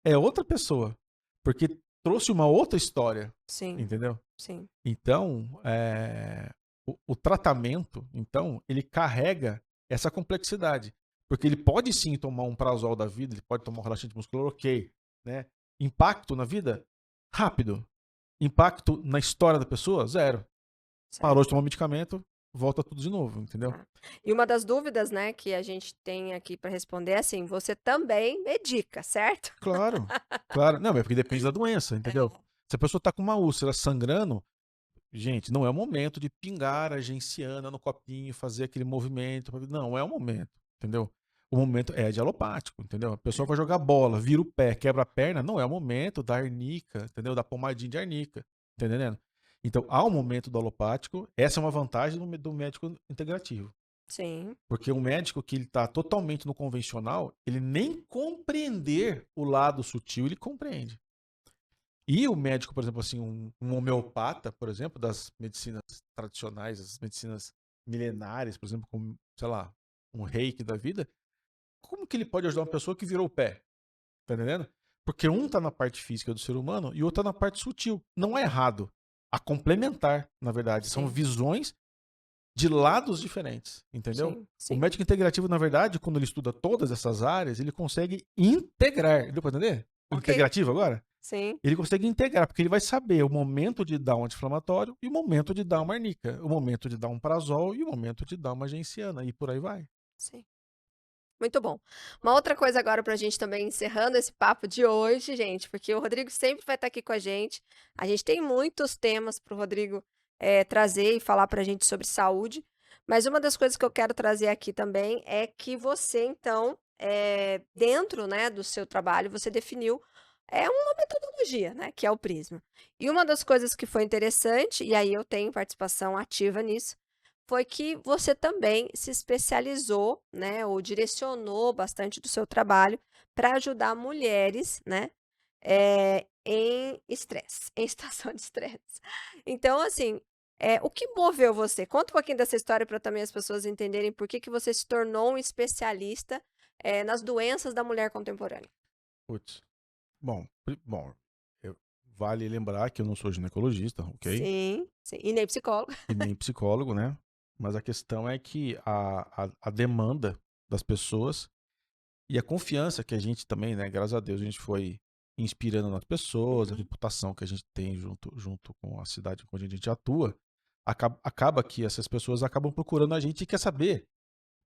É outra pessoa. Porque trouxe uma outra história. Sim. Entendeu? Sim. Então, o tratamento, então, ele carrega essa complexidade. Porque ele pode sim tomar um prazol da vida, ele pode tomar um relaxante muscular, ok. Né? Impacto na vida? Rápido. Impacto na história da pessoa? Zero. Parou Certo. de tomar medicamento, volta tudo de novo, entendeu? Tá. E uma das dúvidas, né, que a gente tem aqui para responder é assim: você também medica, certo? Claro, claro. Não, é porque depende da doença, entendeu? Se a pessoa tá com uma úlcera sangrando, gente, não é o momento de pingar a genciana no copinho, fazer aquele movimento. Não é o momento, entendeu? O momento é de alopático, entendeu? A pessoa vai jogar bola, vira o pé, quebra a perna, não é o momento da arnica, entendeu? Da pomadinha de arnica, tá entendendo? Então, há um momento do alopático, essa é uma vantagem do médico integrativo. Sim, Porque um médico que ele está totalmente no convencional, ele nem compreender o lado sutil, ele compreende. E o médico, por exemplo, assim, um homeopata, por exemplo, das medicinas tradicionais, as medicinas milenares, por exemplo, como, sei lá, um reiki da vida, como que ele pode ajudar uma pessoa que virou o pé? Tá entendendo? Porque um tá na parte física do ser humano e o outro tá na parte sutil. Não é errado. A complementar, na verdade. São sim, visões de lados diferentes, entendeu? sim, O sim. médico integrativo, na verdade, quando ele estuda todas essas áreas, ele consegue integrar. Deu pra entender? O Ok, integrativo agora? sim, Ele consegue integrar, porque ele vai saber o momento de dar um anti-inflamatório e o momento de dar uma arnica, o momento de dar um prazol e o momento de dar uma genciana, e por aí vai. sim. Muito bom. Uma outra coisa agora para a gente também encerrando esse papo de hoje, gente, porque o Rodrigo sempre vai estar aqui com a gente. A gente tem muitos temas para o Rodrigo trazer e falar para a gente sobre saúde, mas uma das coisas que eu quero trazer aqui também é que você, então, dentro, né, do seu trabalho, você definiu uma metodologia, né, que é o Prisma. E uma das coisas que foi interessante, e aí eu tenho participação ativa nisso, foi que você também se especializou, né, ou direcionou bastante do seu trabalho para ajudar mulheres, né, em estresse, em situação de estresse. Então, assim, o que moveu você? Conta um pouquinho dessa história para também as pessoas entenderem por que que você se tornou um especialista, nas doenças da mulher contemporânea. Putz. Bom, vale lembrar que eu não sou ginecologista, ok? Sim, sim. E nem psicólogo. E nem psicólogo, né? Mas a questão é que a demanda das pessoas e a confiança que a gente também, né? Graças a Deus, a gente foi inspirando nas pessoas, a Uhum. reputação que a gente tem junto com a cidade onde a gente atua, acaba que essas pessoas acabam procurando a gente e quer saber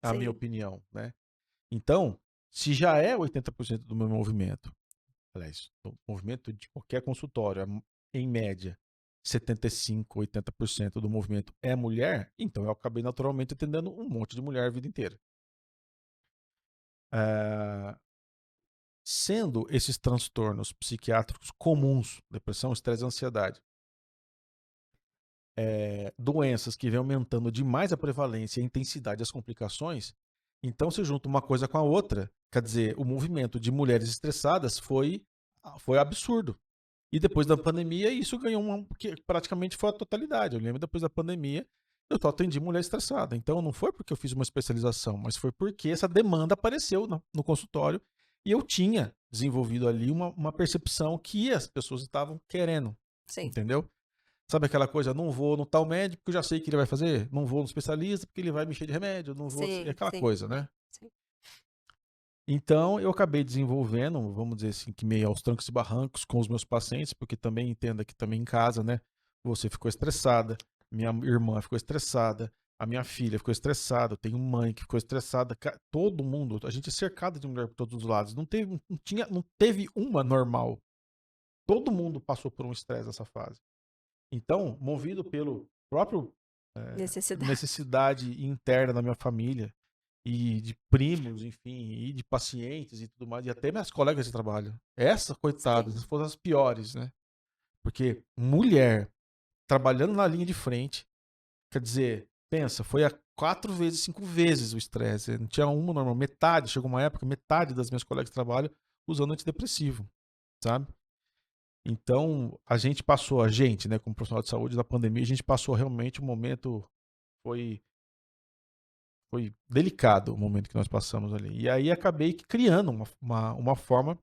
a minha Sim, opinião, né? Então, se já é 80% do meu movimento, aliás, o movimento de qualquer consultório, em média, 75, 80% do movimento é mulher, então eu acabei naturalmente atendendo um monte de mulher a vida inteira. Eh, Sendo esses transtornos psiquiátricos comuns, depressão, estresse e ansiedade, doenças que vêm aumentando demais a prevalência e a intensidade das complicações, então se junta uma coisa com a outra, quer dizer, o movimento de mulheres estressadas foi absurdo. E depois da pandemia, isso ganhou que praticamente foi a totalidade. Eu lembro depois da pandemia, eu só atendi mulher estressada. Então não foi porque eu fiz uma especialização, mas foi porque essa demanda apareceu no consultório e eu tinha desenvolvido ali uma percepção que as pessoas estavam querendo, sim, entendeu? Sabe aquela coisa, não vou no tal médico porque eu já sei o que ele vai fazer, não vou no especialista porque ele vai me encher de remédio, não vou, é sim, aquela sim, coisa, né? sim. Então, eu acabei desenvolvendo, vamos dizer assim, que meio aos trancos e barrancos com os meus pacientes, porque também entenda que também em casa, né? Você ficou estressada, minha irmã ficou estressada, a minha filha ficou estressada, eu tenho mãe que ficou estressada, todo mundo, a gente é cercado de mulher por todos os lados. Não teve uma normal. Todo mundo passou por um estresse nessa fase. Então, movido pelo próprio Necessidade. necessidade interna da minha família, e de primos, enfim, e de pacientes e tudo mais, e até minhas colegas de trabalho. Essas, Sim, coitadas, foram as piores, né? Porque mulher trabalhando na linha de frente, quer dizer, pensa, foi a 4 vezes, 5 vezes o estresse. Não tinha uma normal, metade, chegou uma época, metade das minhas colegas de trabalho usando antidepressivo, sabe? Então, a gente, né, como profissional de saúde da pandemia, a gente passou realmente um momento, foi foi delicado o momento que nós passamos ali. E aí acabei criando uma forma,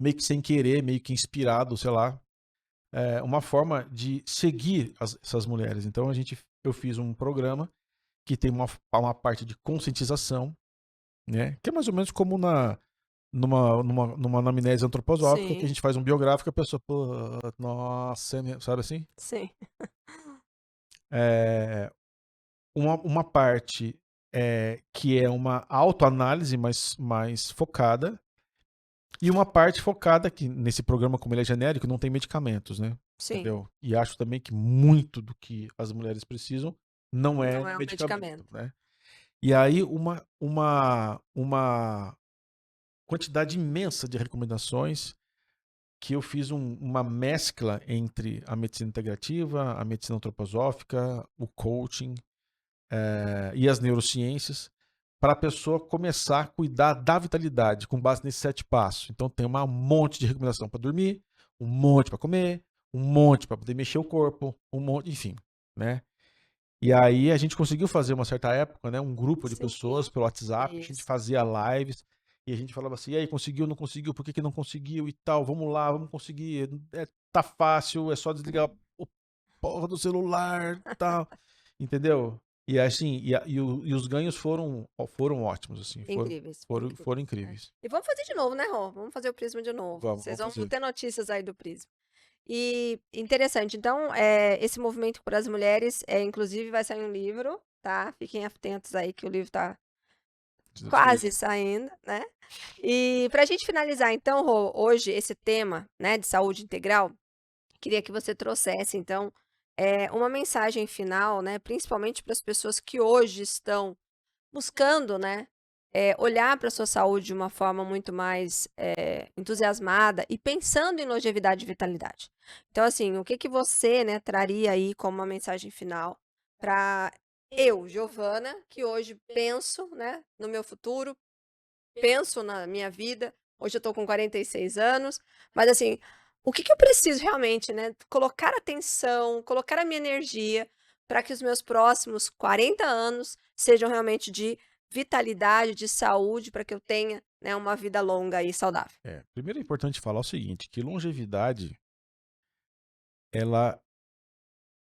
meio que sem querer, meio que inspirado, sei lá, uma forma de seguir essas mulheres. Então eu fiz um programa que tem uma parte de conscientização, né? Que é mais ou menos como numa anamnese antroposófica, que a sim, gente faz um biográfico, a pessoa, pô, nossa, sabe assim? sim, É, uma parte que é uma autoanálise mais focada, e uma parte focada que nesse programa, como ele é genérico, não tem medicamentos, né? sim. Entendeu? E acho também que muito do que as mulheres precisam não é Não é um medicamento, medicamento. né? E aí uma quantidade imensa de recomendações que eu fiz uma mescla entre a medicina integrativa, a medicina antroposófica, o coaching, e as neurociências para a pessoa começar a cuidar da vitalidade com base nesses 7 passos. Então tem um monte de recomendação para dormir, um monte para comer, um monte para poder mexer o corpo, um monte, enfim, né? E aí a gente conseguiu fazer uma certa época, né, um grupo de pessoas pelo WhatsApp, a gente fazia lives e a gente falava assim, e aí, conseguiu, não conseguiu, por que não conseguiu e tal, vamos lá, vamos conseguir, tá fácil, é só desligar o porra do celular e tal, entendeu? E assim, e os ganhos foram ótimos, assim, Incríveis. foram incríveis. E vamos fazer de novo, né, Rô? Vamos fazer o Prisma de novo. Vocês vão ter notícias aí do Prisma. E interessante, então, esse movimento para as mulheres, inclusive vai sair um livro, tá? Fiquem atentos aí que o livro tá quase saindo, né? E para a gente finalizar, então, Rô, hoje esse tema, né, de saúde integral, queria que você trouxesse, então, uma mensagem final, né, principalmente para as pessoas que hoje estão buscando, né, olhar para a sua saúde de uma forma muito mais entusiasmada e pensando em longevidade e vitalidade. Então, assim, o que você, né, traria aí como uma mensagem final para eu, Giovana, que hoje penso, né, no meu futuro, penso na minha vida, hoje eu estou com 46 anos, mas assim, o que eu preciso realmente, né, colocar atenção, colocar a minha energia para que os meus próximos 40 anos sejam realmente de vitalidade, de saúde, para que eu tenha, né, uma vida longa e saudável. Primeiro é importante falar o seguinte, que longevidade, ela,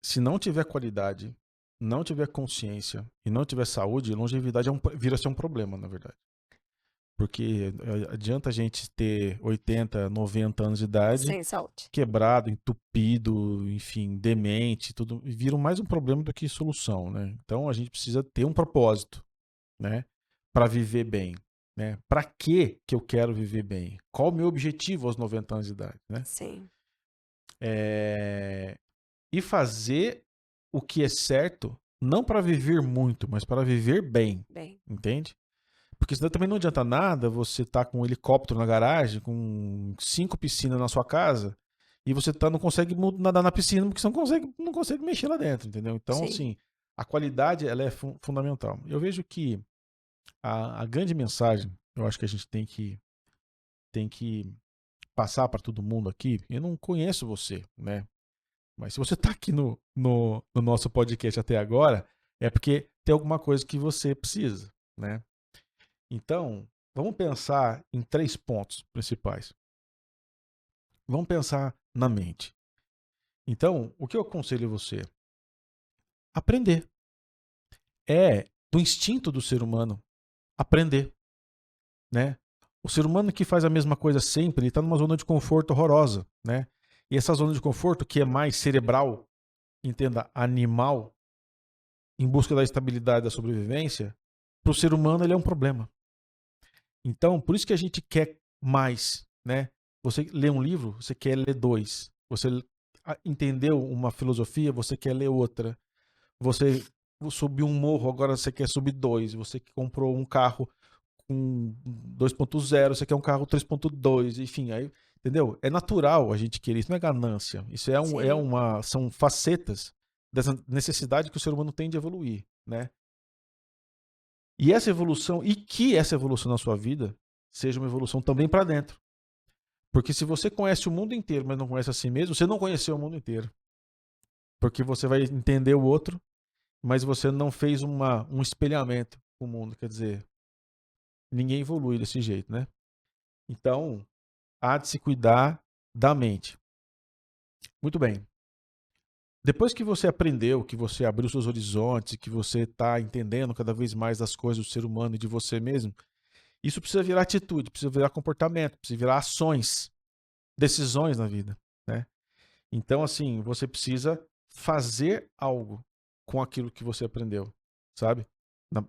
se não tiver qualidade, não tiver consciência e não tiver saúde, longevidade vira ser um problema, na verdade. Porque adianta a gente ter 80, 90 anos de idade, sem saúde, quebrado, entupido, enfim, demente, tudo, vira mais um problema do que solução, né? Então a gente precisa ter um propósito, né, para viver bem, né? Para que eu quero viver bem? Qual o meu objetivo aos 90 anos de idade, né? Sim. E fazer o que é certo, não para viver muito, mas para viver bem, entende? Porque senão também não adianta nada você tá com um helicóptero na garagem, com 5 piscinas na sua casa, e você não consegue nadar na piscina porque você não consegue mexer lá dentro, entendeu? Então, assim, a qualidade ela é fundamental. Eu vejo que a grande mensagem, eu acho que a gente tem que passar para todo mundo aqui, eu não conheço você, né? Mas se você está aqui no nosso podcast até agora, é porque tem alguma coisa que você precisa, né? Então, vamos pensar em 3 pontos principais. Vamos pensar na mente. Então, o que eu aconselho você? Aprender. É do instinto do ser humano aprender, né? O ser humano que faz a mesma coisa sempre, ele está numa zona de conforto horrorosa, né? E essa zona de conforto, que é mais cerebral, entenda, animal, em busca da estabilidade da sobrevivência, para o ser humano ele é um problema. Então, por isso que a gente quer mais, né? Você lê um livro, você quer ler 2. Você entendeu uma filosofia, você quer ler outra. Você subiu um morro, agora você quer subir 2. Você comprou um carro com 2.0, você quer um carro 3.2, enfim, aí, entendeu? É natural a gente querer, isso não é ganância. Isso são facetas dessa necessidade que o ser humano tem de evoluir, né? E essa evolução, que essa evolução na sua vida seja uma evolução também para dentro. Porque se você conhece o mundo inteiro, mas não conhece a si mesmo, você não conheceu o mundo inteiro. Porque você vai entender o outro, mas você não fez um espelhamento com o mundo. Quer dizer, ninguém evolui desse jeito, né? Então, há de se cuidar da mente. Muito bem. Depois que você aprendeu, que você abriu seus horizontes, que você está entendendo cada vez mais das coisas do ser humano e de você mesmo, isso precisa virar atitude, precisa virar comportamento, precisa virar ações, decisões na vida, né? Então, assim, você precisa fazer algo com aquilo que você aprendeu, sabe?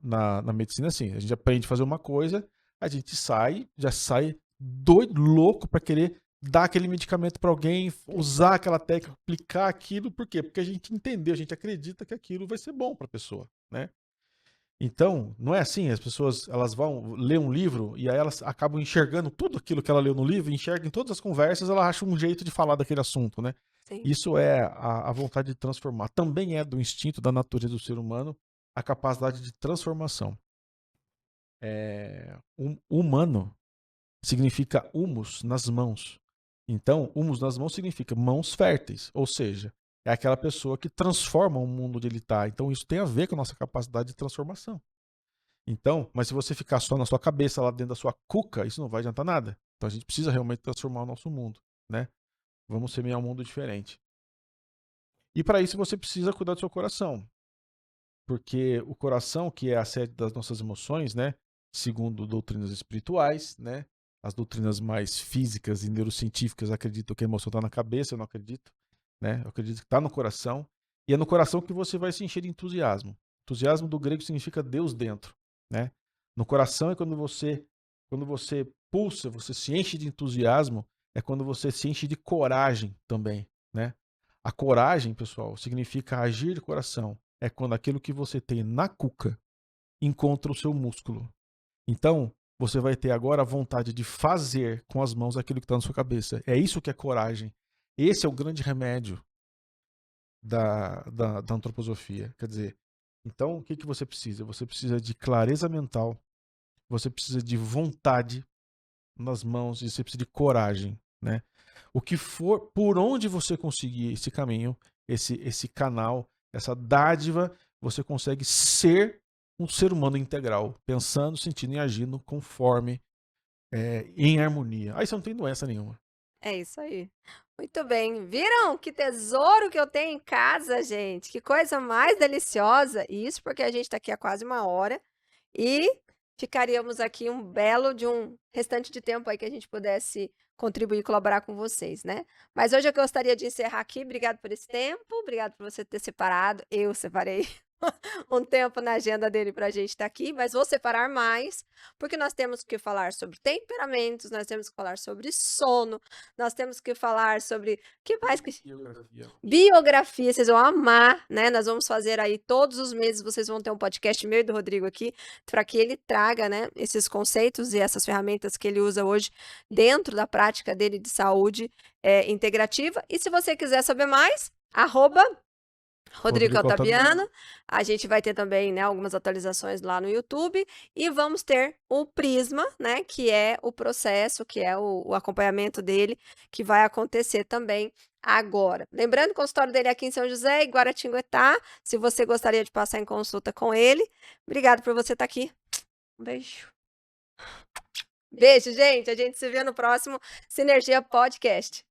Na medicina, assim, a gente aprende a fazer uma coisa, a gente já sai doido, louco para querer dar aquele medicamento para alguém, usar aquela técnica, aplicar aquilo, por quê? Porque a gente entendeu, a gente acredita que aquilo vai ser bom para a pessoa, né? Então, não é assim, as pessoas elas vão ler um livro e aí elas acabam enxergando tudo aquilo que ela leu no livro, enxergam em todas as conversas, ela acha um jeito de falar daquele assunto, né? Sim. Isso é a vontade de transformar. Também é do instinto, da natureza do ser humano a capacidade de transformação. Humano significa humus nas mãos. Então, humus nas mãos significa mãos férteis, ou seja, é aquela pessoa que transforma o mundo onde ele está. Então, isso tem a ver com a nossa capacidade de transformação. Então, mas se você ficar só na sua cabeça, lá dentro da sua cuca, isso não vai adiantar nada. Então, a gente precisa realmente transformar o nosso mundo, né? Vamos semear um mundo diferente. E para isso você precisa cuidar do seu coração. Porque o coração, que é a sede das nossas emoções, né? Segundo doutrinas espirituais, né? As doutrinas mais físicas e neurocientíficas acreditam que a emoção está na cabeça, eu não acredito, né? Eu acredito que está no coração. E é no coração que você vai se encher de entusiasmo. Entusiasmo do grego significa Deus dentro, né? No coração é quando você pulsa, você se enche de entusiasmo, é quando você se enche de coragem também, né? A coragem, pessoal, significa agir de coração. É quando aquilo que você tem na cuca encontra o seu músculo. Então, você vai ter agora a vontade de fazer com as mãos aquilo que está na sua cabeça. É isso que é coragem. Esse é o grande remédio da antroposofia. Quer dizer, então o que você precisa? Você precisa de clareza mental, você precisa de vontade nas mãos e você precisa de coragem, né? O que for, por onde você conseguir esse caminho, esse canal, essa dádiva, você consegue ser um ser humano integral, pensando, sentindo e agindo conforme, em harmonia. Aí você não tem doença nenhuma. É isso aí. Muito bem. Viram que tesouro que eu tenho em casa, gente? Que coisa mais deliciosa. Isso porque a gente está aqui há quase 1 hora e ficaríamos aqui um belo de um restante de tempo aí que a gente pudesse contribuir e colaborar com vocês, né? Mas hoje eu gostaria de encerrar aqui. Obrigado por esse tempo, obrigado por você ter separado. Eu separei um tempo na agenda dele para a gente estar aqui, mas vou separar mais, porque nós temos que falar sobre temperamentos, nós temos que falar sobre sono, nós temos que falar sobre que mais que biografia, vocês vão amar, né? Nós vamos fazer aí todos os meses, vocês vão ter um podcast meu e do Rodrigo aqui, para que ele traga, né, esses conceitos e essas ferramentas que ele usa hoje dentro da prática dele de saúde integrativa. E se você quiser saber mais, @Rodrigo Caltabiano. A gente vai ter também, né, algumas atualizações lá no YouTube e vamos ter o Prisma, né, que é o processo, que é o acompanhamento dele, que vai acontecer também agora. Lembrando que o consultório dele é aqui em São José e Guaratinguetá, se você gostaria de passar em consulta com ele. Obrigado por você estar aqui. Um beijo. Beijo, gente. A gente se vê no próximo Sinergia Podcast.